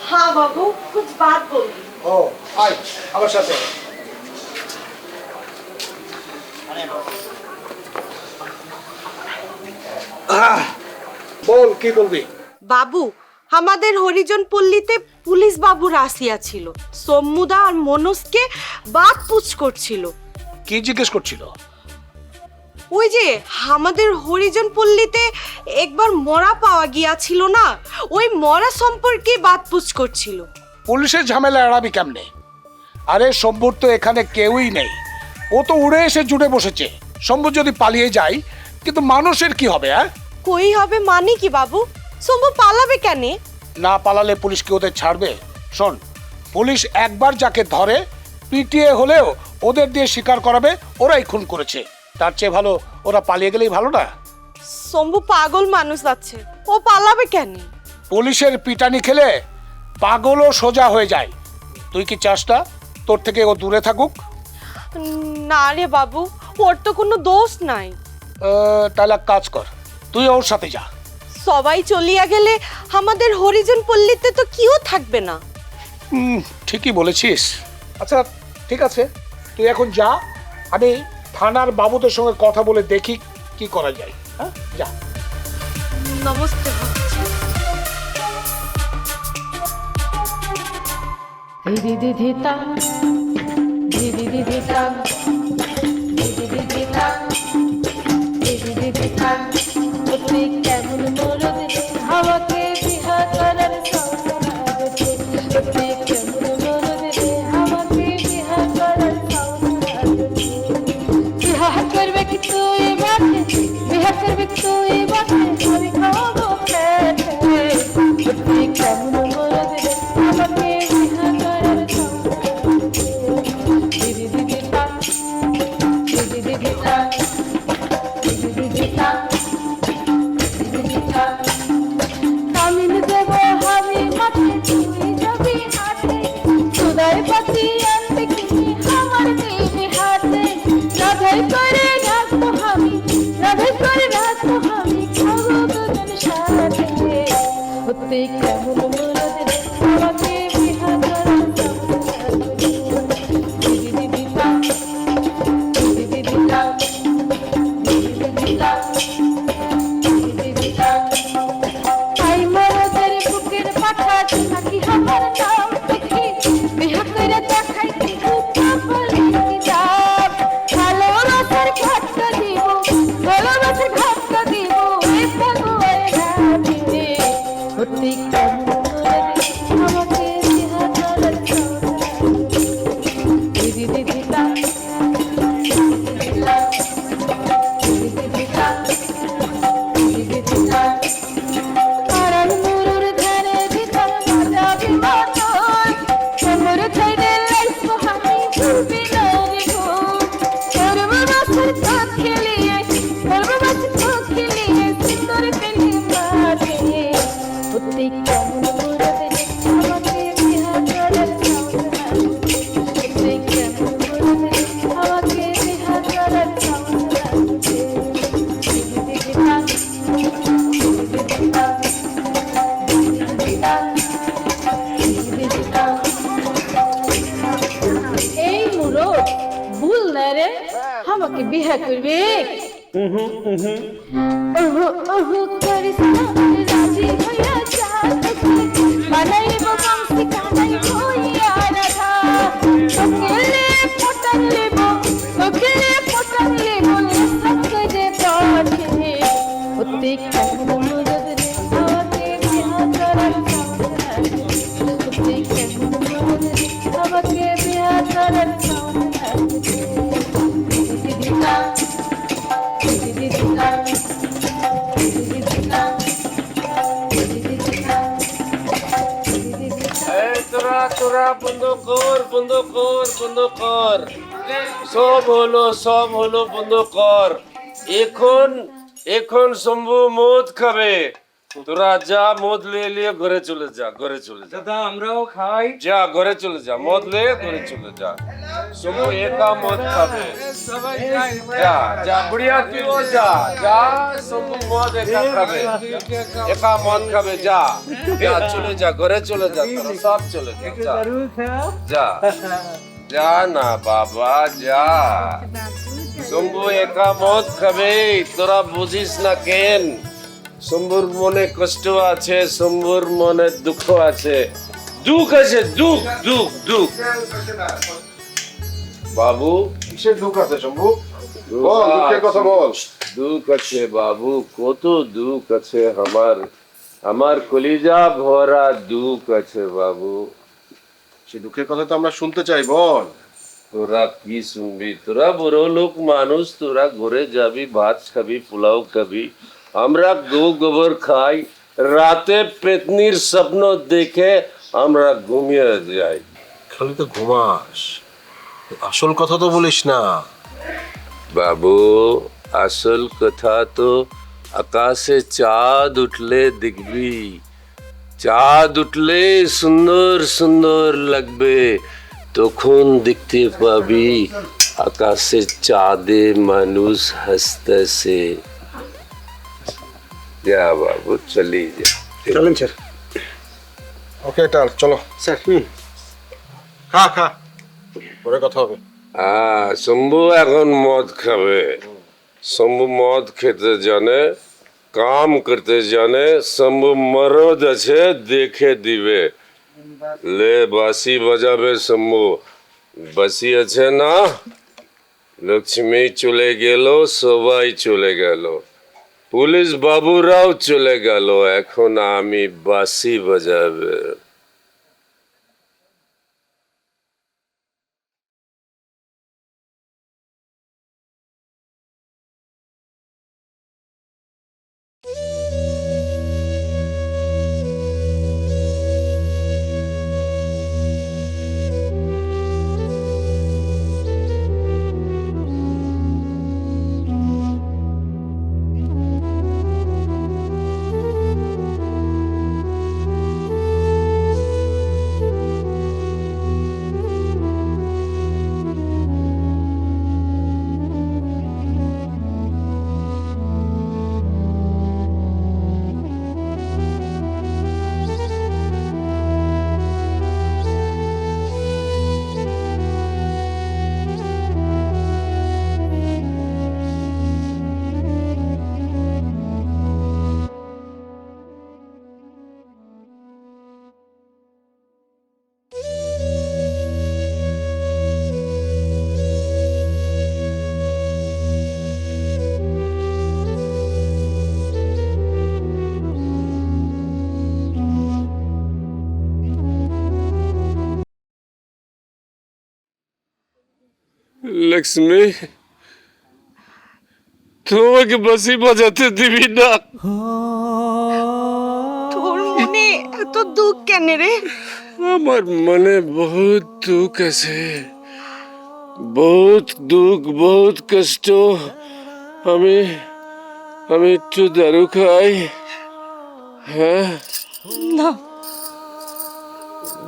হ্যাঁ বাবু, কুছ বাত বলবি। ও আয় আমার সাথে। বল, কি বলবি? বাবু, আমাদের হরিজন পল্লীতে পুলিশ বাবুরা আসিয়াছিল, সম্মুদা আর মনোজকে বাদ পুছ করছিল। কি জিজ্ঞেস করছিল? ওই যে আমাদের হরিজন পল্লীতে একবার মরা পাওয়া গিয়াছিল না, ওই মরা সম্পর্কে বাদ পুছ করছিল। পুলিশের ঝামেলা এড়াবি কেমনে? আরে শম্ভুর তো এখানে কেউই নেই, ও তো উড়ে এসে জুড়ে বসেছে। শম্ভু যদি পালিয়ে যায়, কিন্তু মানুষের কি হবে? কই হবে মানে কি বাবু? শম্ভু পালাবে কেন? না পালালে পুলিশ কি ওদের ছাড়বে? শোন, পুলিশ একবার যাকে ধরে পিটিয়ে হলেও ওদের দিয়ে স্বীকার করাবে ওরাই খুন করেছে। তার চেয়ে ভালো ওরা পালিয়ে গেলেই ভালো না? শম্ভু পাগল মানুষ আছে, ও পালাবে কেন? পুলিশের পিটানি খেলে পাগলও সোজা হয়ে যায়। তুই কি চাস না তোর থেকে ও দূরে থাকুক? না রে বাবু, ওর তো কোনো দোষ নাই। তাহলে এক কাজ কর, তুই ওর সাথে যা। সবাই চলিয়া গেলে আমাদের হরিজন পল্লীতে তো কেউ থাকবে না। ঠিকই বলেছিস। আচ্ছা ঠিক আছে, তুই এখন যা, আমি থানার বাবুদের সঙ্গে কথা বলে দেখি কি করা যায়। হ্যাঁ, যা। নমস্তে। আমাকে বিয়ে করবে? তোরা বন্ধ কর। সব হলো বন্ধ কর। এখন শম্ভু মদ খাবে। তোরা যা মদ লিয়ে ঘরে চলে যা। দাদা আমরাও খাই। যা ঘরে চলে যা, মদ লে ঘরে চলে যা। শম্ভু একা মদ খাবে। যা বুড়িয়া তুইও যা। শম্ভু মদ একা মদ খাবে। যা চলে যা, ঘরে চলে যা, তোরা সব চলে যা না বাবা, যা। শম্ভু একা মদ খাবে, তোরা বুঝিস না কেন? শম্ভুর মনে কষ্ট আছে, শম্ভুর মনে দুঃখ আছে। দুঃখ আছে, দুঃখ দুঃখ দুঃখ। বাবু, কিসের দুঃখ আছে শম্ভু? বল, দুঃখের কথা বল। দুঃখ আছে বাবু, কত দুঃখ আছে। আমার কলিজা ভরা দুঃখ আছে বাবু। সে দুঃখের কথা তো আমরা শুনতে চাই, বল। তোরা কি শুনবি? তোরা বড় লোক মানুষ, তোরা ঘরে যাবি, ভাত খাবি, পোলাও খাবি। আমরা গো গোবর খাই, রাতে পেতনির স্বপ্ন দেখে আমরা ঘুমিয়ে যাই। খালি তো ঘুমাস, আসল কথা তো বলিস না। বাবু, আসল কথা তো আকাশে চাঁদ উঠলে দেখবি। চাঁদ উঠলে সুন্দর সুন্দর লাগবে, তখন দেখতে পাবি আকাশে চাঁদে মানুষ হাসতেছে। যা বাবু, চলি যা। চলেন স্যার। ওকে টাল, চলো স্যার। খা খা, পরে কথা হবে। শম্ভু এখন মদ খাবে। শম্ভু মদ খেতে জানে, কাম করতে জানে। শম্ভু মরদ আছে, দেখে দিবে। লে বাঁশি বাজাবে শম্ভু। বাঁশি আছে না? লক্ষ্মী চলে গেল, সবাই চলে গেল, পুলিশ বাবুরাও চলে গেল, এখন আমি বাঁশি বাজাবে। লক্ষ্মী, তোমাকে বাঁশি বাজাতে দিবি না। তোর মনে এত দুঃখ কেন রে? আমার মনে বহুত দুঃখ আছে, বহুত দুঃখ, বহুত কষ্ট। আমি একটু দারু খাই। হ্যাঁ, না,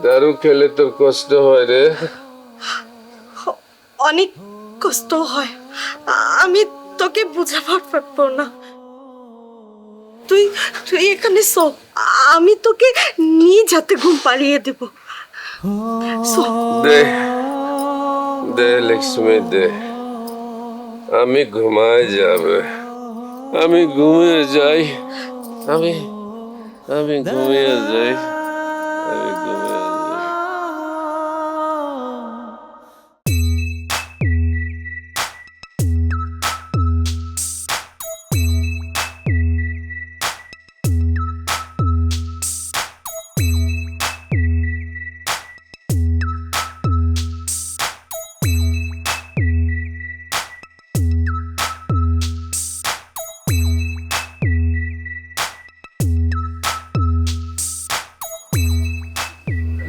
দারু খেলে তো কষ্ট হয় রে। অনেক কষ্ট হয়, আমি তোকে বুঝাবার পারবো না। তুই তুই এখানে শো, আমি তোকে নিয়ে যাতে ঘুম পাড়িয়ে দেব। দে দে লক্ষ্মী দে, আমি ঘুমায় যাবে। আমি ঘুমিয়ে যাই, আমি ঘুমিয়ে যাই, আমি ঘুমিয়ে যাই।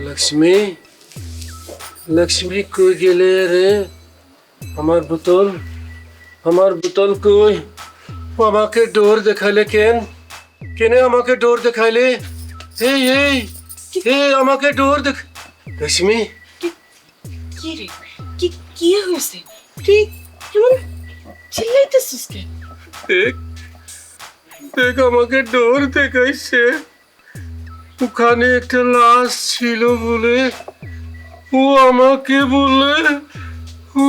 লক্ষ্মী, লক্ষ্মী কই গেলে রে? আমার বোতল কই? আমাকে ডোর দেখাইলে কেন? কেনে আমাকে ডোর দেখাইলে? এই এই এই, আমাকে ডোর দেখ। লক্ষ্মী, কি রে, কি হয়েছে? তুই কেমন চিল্লাইতেছিস কেন? দেখ দেখ, আমাকে ডোর দেখাইছে। ওখানে একটা লাশ ছিল বলে ও আমাকে বলে। ও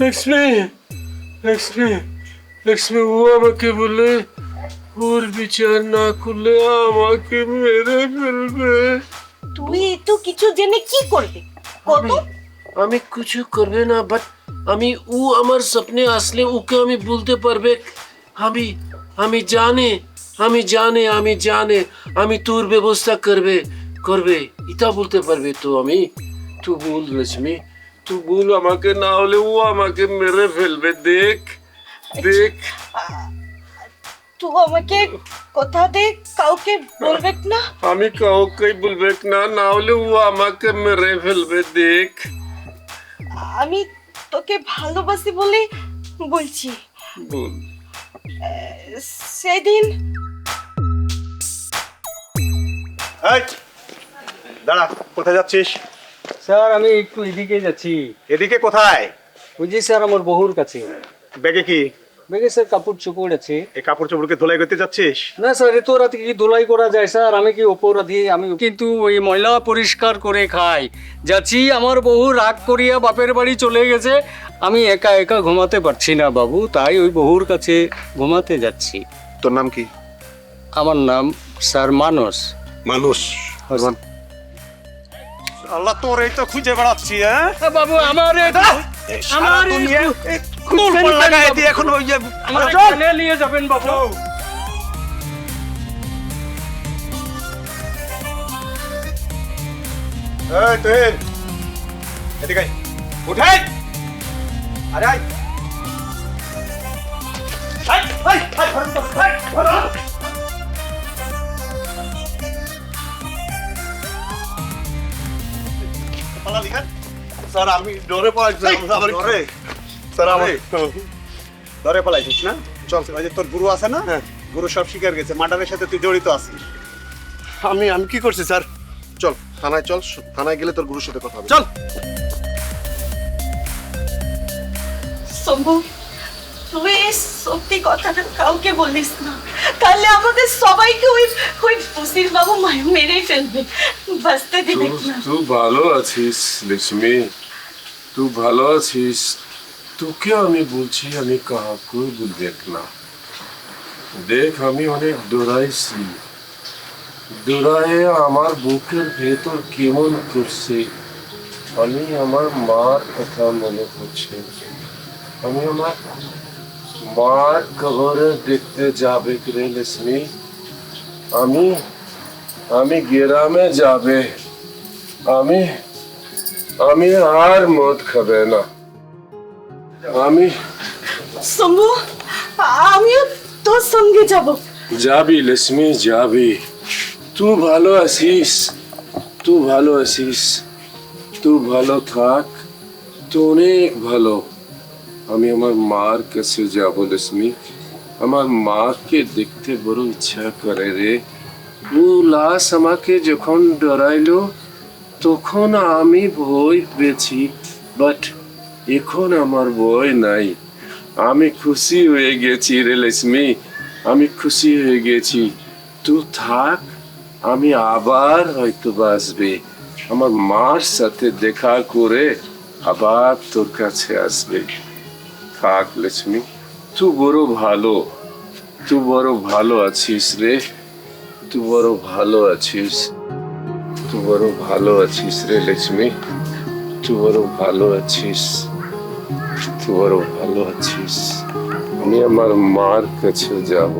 লক্ষ্মী, ও আমাকে বলে ও ওর বিচার না করলে আমাকে মেরে ফেলবে। তুই তো কিছু জেনে কি করবি? কত আমি কিছু করবে না, বাট আমি ও আমার স্বপ্নে আসলে ওকে আমি বলতে পারবে আমি জানে আমি তোর ব্যবস্থা করবে এটা বলতে পারবে। তো আমি তুই বল রেশমি, তুই বল আমাকে, না হলে ও আমাকে মেরে ফেলবে। দেখ তুই আমাকে কথা দে, কাউকে বলবে না। আমি কাউকে বলবে না, না হলে ও আমাকে মেরে ফেলবে। দেখ আমি তোকে ভালোবাসি বলে বলছি। বল। সেদিন এই, দাঁড়া, কোথায় যাচ্ছিস? স্যার আমি একটু এদিকে যাচ্ছি। এদিকে কোথায়? ওই যে স্যার আমার বহুর কাছে। ব্যাগে কি? ব্যাগে স্যার কাপড় চোপড় আছে। এই কাপড় চোপড়কে ধোলাই করতে যাচ্ছিস? না স্যার, এত রাতে কি ধুলাই করা যায় স্যার? আমি কি অপরাধী? আমি কিন্তু ওই ময়লা পরিষ্কার করে খাই। যাচ্ছি, আমার বহু রাগ করিয়া বাপের বাড়ি চলে গেছে, আমি একা একা ঘুমাতে পারছি না বাবু, তাই ওই বহুর কাছে ঘুমাতে যাচ্ছি। তোর নাম কি? আমার নাম স্যার মানস। মানুষ। আল্লাহ, তোর এই তো খুঁজে বেড়াচ্ছি। হ্যাঁ বাবু, আমার সারা দুনিয়া খুব লাগায় দিয়ে এখন ওই যে নিয়ে যাবেন বাবু। এই তুহিন, এদিকে আয়। উঠ, আয়। আরে আয়। আয়, আয়, আয়, ধরুন তো, আয়, ধরুন। পালালি কেন? স্যার আমি ডরে পড়াচ্ছিলাম। ধরে? স্যার আমার ধরে পালাইছিস না? চল, ওই যে তোর গুরু আছে না, গুরু সব শিকার গেছে, মার্ডারের সাথে তুই জড়িত আছিস। আমি কি করছি স্যার? চল থানায়, চল থানায় গেলে তোর গুরুর সাথে কথা হবে। চল। শম্ভু, তুই এই সত্যি কথাটা কাউকে বলিস না, তাহলে আমাদের সবাইকে ওই বসির বাবু মেরে ফেলবে, বাঁচতে দিবে না। তুই ভালো আছিস লক্ষ্মী, তুই ভালো আছিস? তোকে আমি বলছি, আমি কাউকে বলবে না। দেখ, আমি অনেক দৌড়াইছি, দৌড়ায় আমার বুকের ভেতর কেমন করছে। আমি আমার মার কথা মনে হচ্ছে, আমি আমার মার কবরে দেখতে যাবে রে লক্ষ্মী। আমি গ্রামে যাবে, আমি আর মদ খাবে না। আমি শম্ভু, আমিও তোর সঙ্গে যাব। যাবি লক্ষ্মী, যাবি। তুই ভালো আছিস, তুই ভালো থাক, তুই অনেক ভালো। আমি আমার মার কাছে যাব লক্ষ্মী, আমার মাকে দেখতে বড় ইচ্ছা করে রে। ও লাশ আমাকে যখন ডরাইলো তখন আমি ভয় পেয়েছি, বাট এখন আমার ভয় নাই। আমি খুশি হয়ে গেছি রে লক্ষ্মী, আমি খুশি হয়ে গেছি। তুই থাক, আমি আবার হয়তো আসবে, আমার মার সাথে দেখা করে আবার তোর কাছে আসবে। থাক লক্ষ্মী, তুই বড় ভালো আছিস রে, তুই বড় ভালো আছিস রে লক্ষ্মী, তুই বড় ভালো আছিস। আমি আমার মার কাছে যাব।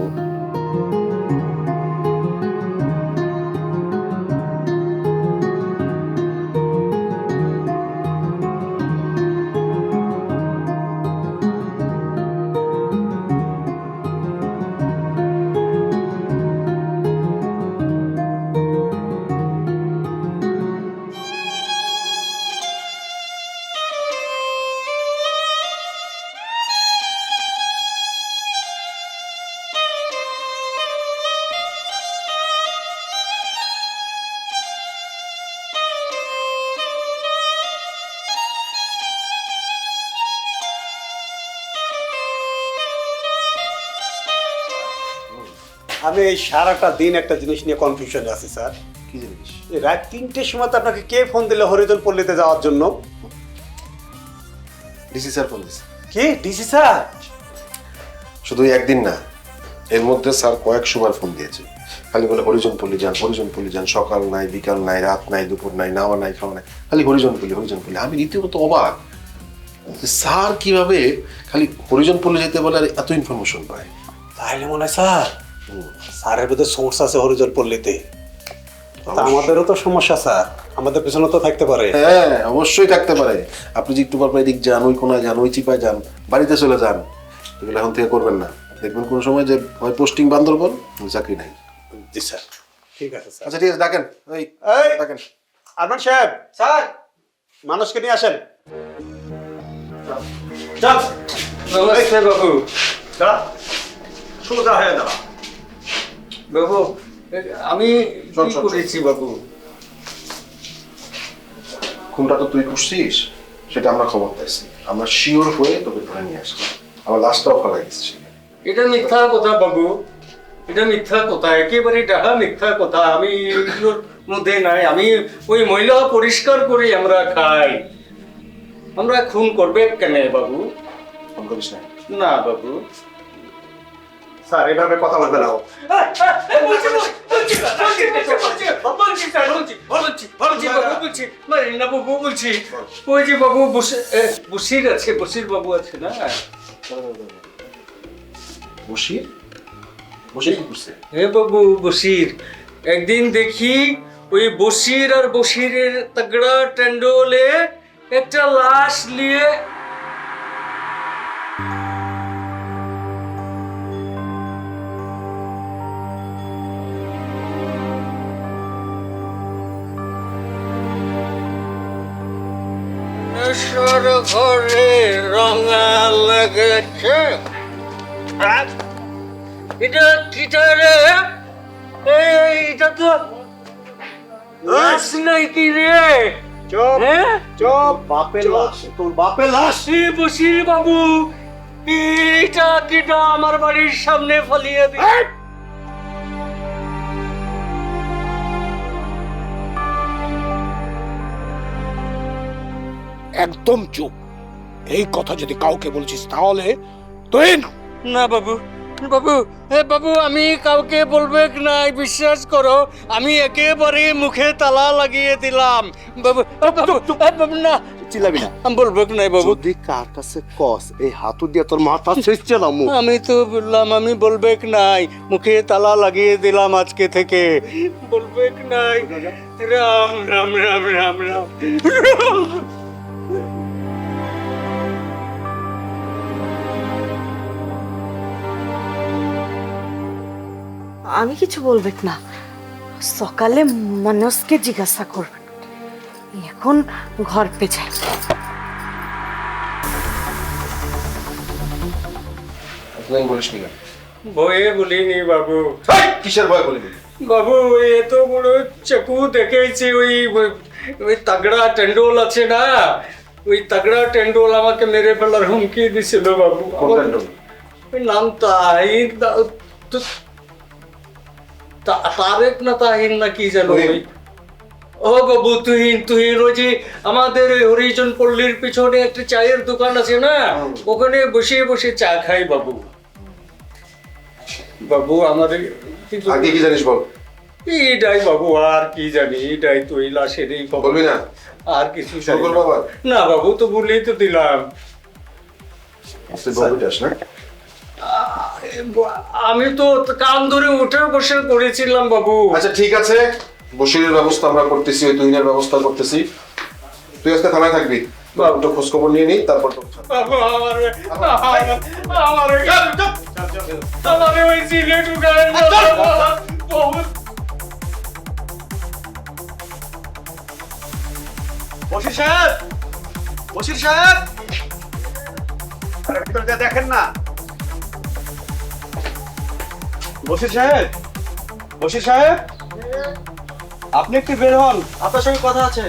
আমি এই সারাটা দিন একটা জিনিস নিয়ে কনফিউশনে আছি স্যার। কি জিনিস? এই রাত 3টের সময় আপনাকে কে ফোন দিলে হরিজন পল্লীতে যাওয়ার জন্য? ডিসি স্যার ফোন দিছে। কি ডিসি স্যার? শুধু একদিন না, এর মধ্যে স্যার কয়েকশোবার ফোন দিয়েছে, খালি বলে হরিজনপল্লী যান, সকাল নাই, বিকাল নাই, রাত নাই, দুপুর নাই, নাওয়া নাই, খাওয়া নাই, খালি হরিজনপল্লী। আমি রীতিমতো অবাক যে স্যার কিভাবে খালি হরিজনপল্লী যেতে বলে আর এত ইনফরমেশন পায়। তাহলে মনে হয় স্যারের ভিতরে সোর্স আছে হরিজন পল্লীতে। তা আমাদেরও তো সমস্যা স্যার, আমাদের পেছনে তো থাকতে পারে। হ্যাঁ, অবশ্যই থাকতে পারে। আপনি যে একটু পর এদিক যান, ওই কোনায় যান, ওই চিপায় যান, বাড়িতে চলে যান, এগুলো এখন থেকে করবেন না। দেখবেন কোনো সময় যে হয় পোস্টিং বান্দরবন, চাকরি নাই। জি স্যার, ঠিক আছে স্যার। আচ্ছা ঠিক আছে, ডাকেন। এই ডাকেন আরমান সাহেব, স্যার মানুষকে নিয়ে আসেন। নমস্তে বাবু। সোজা হয়ে দাঁড়া। বাবু আমি কি করেছি বাবু? খুনটা তো তুই করছিস, সেটা আমরা খবর পাইছি। আমরা শিওর হয়ে তোকে ধরে নিয়ে আসছি, আমার লাশটাও ফেলাই দিচ্ছি। এটা মিথ্যা কথা বাবু, এটা মিথ্যা কথা, একেবারে ডাহা মিথ্যা কথা। আমি এগুলোর মধ্যে নাই। আমি ওই মহিলা পরিষ্কার করে আমরা খাই। আমরা খুন করবে কেন বাবু? ফোন করিস না। না বাবু। স্যার এভাবে কথা বলবে না। ওই যে বাবু বসির আছে, বসির বাবু আছে না? বসির? বসির কি করছে? হে বাবু বসির, একদিন দেখি ওই বসির আর বসিরের তগড়া টেন্ডোলে একটা লাশ নিয়ে নেশার ঘরে রঙা লেগেছে। এটা কিটা রে? এটা তো লাশ নাকি রে? চুপ হ্যাঁ চুপ, বাপের লাশ, তোর বাপের লাশ। বসির বাবু, এটা কিটা আমার বাড়ির সামনে ফলিয়ে দি? একদম চুপ। এই কথা যদি কাউকে বলছিস তাহলে তুই না বাবু, বাবু, বাবু আমি কাউকে বলবে নাই, বিশ্বাস করো। আমি একেবারে মুখে তালা লাগিয়ে দিলাম বাবু। বাবু না, চিল্লাবি না। আমি বলবে নাই বাবু। যদি কার কাছে কস এই হাতু দিয়ে তোর মাথা ছেঁচছে না মুখ। আমি তো বললাম আমি বলবে নাই, মুখে তালা লাগিয়ে দিলাম আজকে থেকে। বলবে নাই। রাম রাম রাম রাম রাম। আমি কিছু বলবে না, সকালে মনোজকে জিজ্ঞাসা করবেন। এখন ঘর পে যাই। আপনি বলিস নি? ভয়ে বলিনি বাবু। কিসের ভয় বলিনি? বাবু এত বড় চাকু দেখেছি, ওই তাগড়া টেন্ডোল আছে না, ওই তাগড়া টেন্ডোল আমাকে মেরে ফেলার হুমকি দিছিল বাবু। ওই নাম তাহিন, তারেক না তাহিন না কি জানো? ও বাবু তুহিন, তুহিন ওই যে আমাদের হরিজন পল্লীর পিছনে একটা চায়ের দোকান আছে না, ওখানে বসে বসে চা খাই বাবু। বাবু আমাদের আগে কি জানিস বল? এইটাই বাবু, আর কি জানি, এইটাই তো এই লাশের এই খবর। বলবি না? আর কিছু জানি না। বাবা না বাবু, তো বলেই তো দিলাম। তুই বলবিটাস না? আমি তো কান ধরে উঠে বসে করেছিলাম বাবু। আচ্ছা ঠিক আছে, বসিরের ব্যবস্থা আমরা করতেছি, ওই তুহিনের ব্যবস্থা করতেছি। তুই আজকে থানায় থাকবি, একটু খোঁজ খবর নিয়ে নিই, তারপর বাবু আমার ওই সিলে ঢুকায় না বাবু। বশির সাহেব, বশির সাহেব, আরে ভিতরে যা দেখেন না। বশির সাহেব, বশির সাহেব, আপনি একটু বের হন, আপনার সঙ্গে কথা আছে।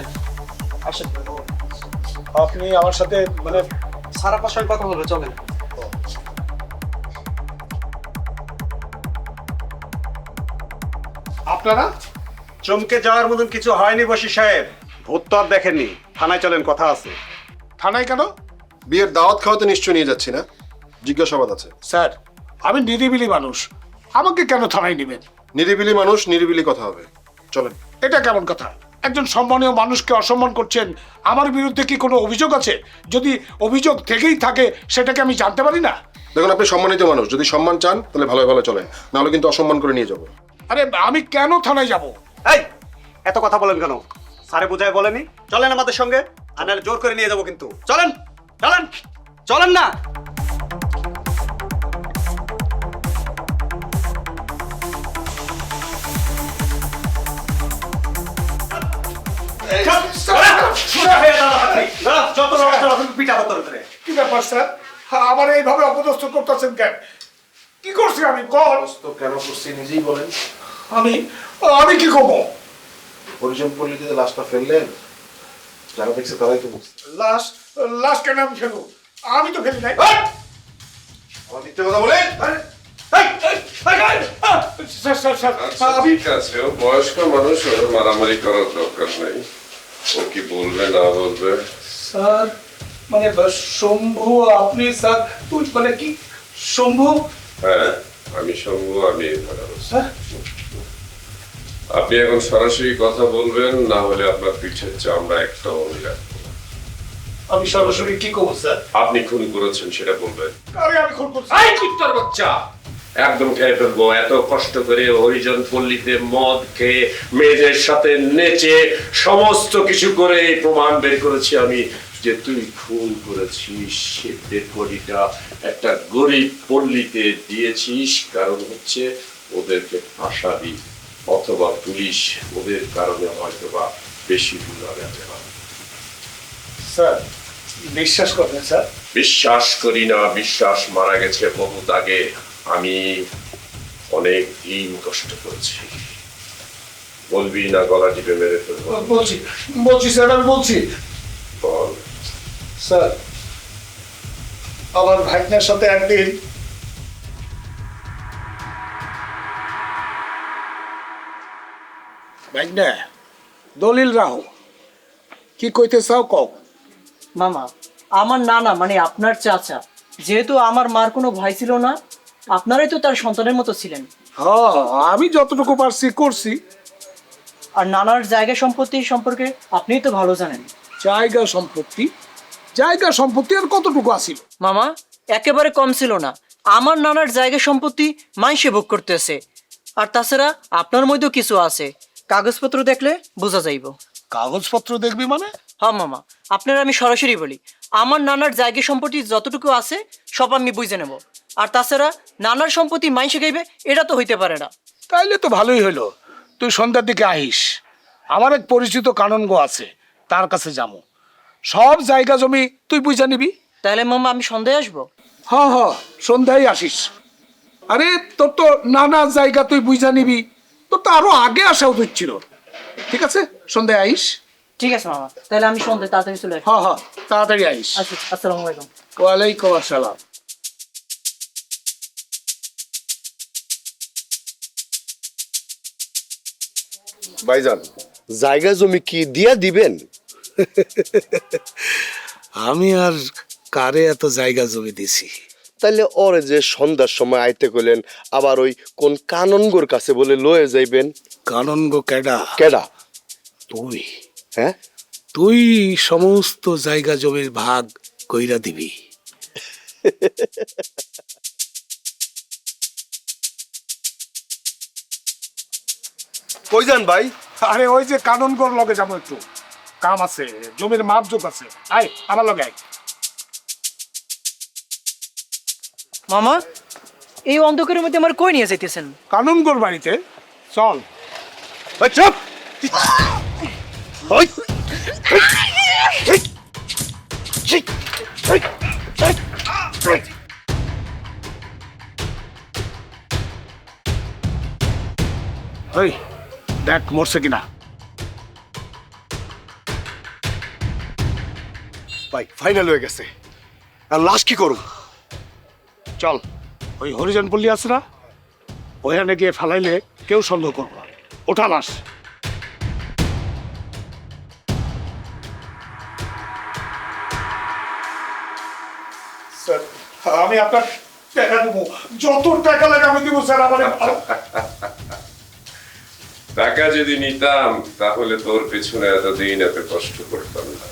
আসেন, আপনি আমার সাথে মানে সারাপার সঙ্গে কথা বলবে, চলেন। আপনারা চমকে যাওয়ার মতন কিছু হয়নি বশির সাহেব, ভূত তো আর দেখেননি। থানায় চলেন, কথা আছে। থানায় কেন? বিয়ের দাওয়াত খাওয়াতে নিশ্চয় নিয়ে যাচ্ছি না, জিজ্ঞাসাবাদ আছে। স্যার আমি নিরিবিলি মানুষ, আমাকে কেন থানায় নেবেন? নিরিবিলি মানুষ, নিরিবিলি কথা হবে, চলেন। এটা কেমন কথা? একজন সম্মানীয় মানুষকে অসম্মান করছেন। আমার বিরুদ্ধে কি কোনো অভিযোগ আছে? যদি অভিযোগ থেকেই থাকে সেটাকে আমি জানতে পারি না? দেখুন, আপনি সম্মানিত মানুষ, যদি সম্মান চান তাহলে ভালো ভালো চলেন, নাহলে কিন্তু অসম্মান করে নিয়ে যাবো। আরে আমি কেন থানায় যাব? এই এত কথা বলেন কেন? স্যারে বোঝায় বলেনি? চলেন আমাদের সঙ্গে, আর নাহলে জোর করে নিয়ে যাবো কিন্তু। চলেন চলেন চলেন না। কি ব্যাপার স্যার? আমার এইভাবে অপদস্থ করতেছেন কেন? কি করছি আমি? কল তো কেন করছি নিজেই বলেন। আমি আমি কি করবো? পরিজন পল্লীতে লাশটা ফেললেন, যারা দেখছে তারাই তো বুঝছে। লাশ লাশ কেন আমি ফেলবো? আমি তো ফেলি নাই। আমার মিথ্যে কথা বলেন। স্যার স্যার স্যার আমি ঠিক আছে, ও বয়স্ক মানুষ, ওর মারামারি করার দরকার নেই। ও কি বলবে না বলবে? স্যার মানে শম্ভু, আপনি স্যার তুই মানে কি শম্ভু? হ্যাঁ, আমি শম্ভু, আমি আপনি এখন সরাসরি কথা বলবেন, না হলে আপনার পিঠের চামড়া একটা অভিযোগ। আমি সরাসরি কি করবো স্যার? আপনি খুন করেছেন সেটা বলবেন। আরে আমি খুন করছি? এই কুত্তার বাচ্চা, একদম খেয়ে ফেলবো। এত কষ্ট করে হরিজন পল্লীতে মদ খেয়ে মেয়েদের সাথে নেচে সমস্ত কিছু করে এই প্রমাণ বের করেছি আমি যে তুই খুন করেছিস। সে ডেড বডিটা একটা গরিব পল্লীতে দিয়েছিস, কারণ হচ্ছে ওদেরকে ফাঁসা দি, অথবা পুলিশ ওদের কারণে হয়তো বা বেশি দূর লাগাতে হবে। স্যার বিশ্বাস করবেন স্যার? বিশ্বাস করি না, বিশ্বাস মারা গেছে বহুত আগে। আমি অনেক দিন কষ্ট করেছি। বলবি না গলা টিপে মেরে ফেলবো? বলছি বলছি স্যার, আমি বলছি। বল। স্যার আমার ভাইনার সাথে একদিন ভাইনা দলিল রাহু কি কইতে চাও কও। মামা, আমার নানা মানে আপনার চাচা, যেহেতু আমার মার কোনো ভাই ছিল না, আপনারাই তো তার সন্তানের মতো ছিলেন। হ্যাঁ, আমি যতটুকু পারছি করছি। আর নানার জায়গা সম্পত্তি সম্পর্কে আপনিই তো ভালো জানেন। জায়গা সম্পত্তি? জায়গা সম্পত্তি আর কতটুকু আছিল? মামা, একেবারে কম ছিল না। আমার নানার জায়গা সম্পত্তি মাইসে ভোগ করতেছে। আর তাছাড়া আপনার মধ্যেও কিছু আছে, কাগজপত্র দেখলে বোঝা যাইব। কাগজপত্র দেখবি মানে? হ্যাঁ মামা, আপনার আমি সরাসরি বলি, আমার নানার জায়গা সম্পত্তি যতটুকু আছে সব আমি বুঝে নেব। আর তাছাড়া নানার সম্পত্তি মাইসে গাইবে, এটা তো হইতে পারে না। তাইলে তো ভালোই হলো, তুই সন্ধ্যার দিকে আহিস। আমার এক পরিচিত কাননগো আছে, তার কাছে যাবো। সব জায়গা জমি তুই বুঝা নিবি। তাহলে মামা আমি সন্ধ্যায় আসবো? হ্যাঁ হ্যাঁ, সন্ধ্যায় আসিস। আরে তোর তো নানা জায়গা তুই বুঝা নিবি, তোর তো আরো আগে আসা উচিত ছিল। ঠিক আছে, সন্ধ্যায় আইস। ঠিক আছে মামা, তাহলে আমি সন্ধ্যায় তাড়াতাড়ি চলে আসবো। হ্যাঁ হ্যাঁ, তাড়াতাড়ি আইস। আচ্ছা, আসসালামু আলাইকুম। ওয়ালাইকুম আসসালাম। ভাইজান, জায়গা জমি কি দিয়া দিবেন? আমি আর কারে এত জায়গা জমি দিছি? তাইলে ওরে যে সন্ধ্যার সময় আইতে কইলেন, আবার ওই কোন কাননগোর কাছে বলে লয়ে যাইবেন? কাননগো কেডা? কেডা? তুই। হ্যাঁ, তুই সমস্ত জায়গা জমির ভাগ কইরা দিবি। কই যান ভাই? আরে ওই যে কাননগোর লগে যাবো, একটু কাম আছে, জমির মাপজোক আছে। আয় আমার লগে আয়। মামা, এই অন্ধকারের মধ্যে আমার কই নিয়ে যাইতেছেন? কাননগোর বাড়িতে চল। চুপ! ওই! ওই দেখ মরছে কিনা। ভাই ফাইনাল হয়ে গেছে, আর লাশ কি করব? চল, ওই হরিজন পল্লী আছে না, ওখানে গিয়ে ফেলাইলে কেউ সন্দেহ করবো না। ওঠা লাশ। স্যার, আমি আপনার টাকা দেবো, যত টাকা লাগে আমি দিব স্যার। আমার টাকা যদি নিতাম তাহলে তোর পেছনে এতদিন এত কষ্ট করতাম না।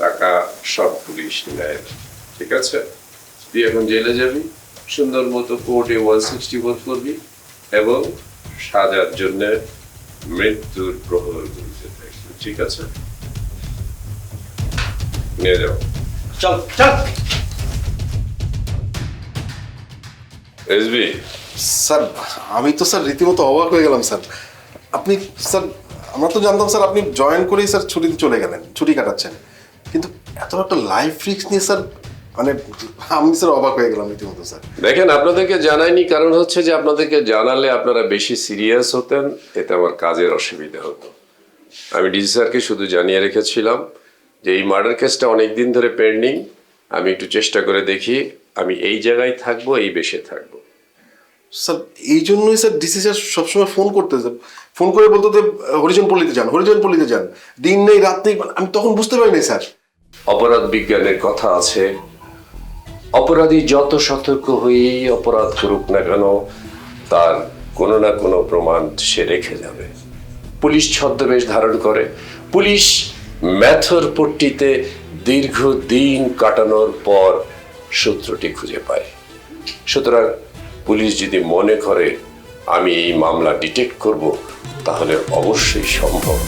টাকা সব পুলিশ নেয় না, ঠিক আছে? তুই এখন জেলে যাবি, সুন্দর মতো কোর্টে 164 করবি এবং সাজার জন্য মৃত্যুর প্রহর গুনতে থাকবি, ঠিক আছে? নিয়ে যাও। চল চল। এসবি, স্যার আমি তো স্যার রীতিমতো অবাক হয়ে গেলাম স্যার। আপনি স্যার, আমরা তো জানতাম স্যার আপনি জয়েন করেই স্যার ছুটিতে চলে গেলেন, ছুটি কাটাচ্ছেন, কিন্তু এত একটা লাইফ রিস্ক নিয়ে স্যার, মানে আমি স্যার অবাক হয়ে গেলাম রীতিমতো স্যার। দেখেন আপনাদেরকে জানাইনি কারণ হচ্ছে যে আপনাদেরকে জানালে আপনারা বেশি সিরিয়াস হতেন, এতে আমার কাজের অসুবিধা হতো। আমি ডিসি স্যারকে শুধু জানিয়ে রেখেছিলাম যে এই মার্ডার কেসটা অনেক দিন ধরে পেন্ডিং, আমি একটু চেষ্টা করে দেখি আমি এই জায়গায় থাকবো, এই বেশে থাকবো। স্যার এই জন্যই স্যার ডিসি স্যার সবসময় ফোন করতে, ফোন করে বলতো যে হরিজন পল্লীতে যান, হরিজন পল্লীতে যান, দিন নেই রাত নেই। আমি তখন বুঝতে পারিনি স্যার। অপরাধ বিজ্ঞানের কথা আছে, অপরাধী যত সতর্ক হয়েই অপরাধ করুক না কেন তার কোনো না কোনো প্রমাণ সে রেখে যাবে। পুলিশ ছদ্মবেশ ধারণ করে, পুলিশ ম্যাথর পট্টিতে দীর্ঘদিন কাটানোর পর সূত্রটি খুঁজে পায়। সুতরাং পুলিশ যদি মনে করে আমি এই মামলা ডিটেক্ট করব, তাহলে অবশ্যই সম্ভব।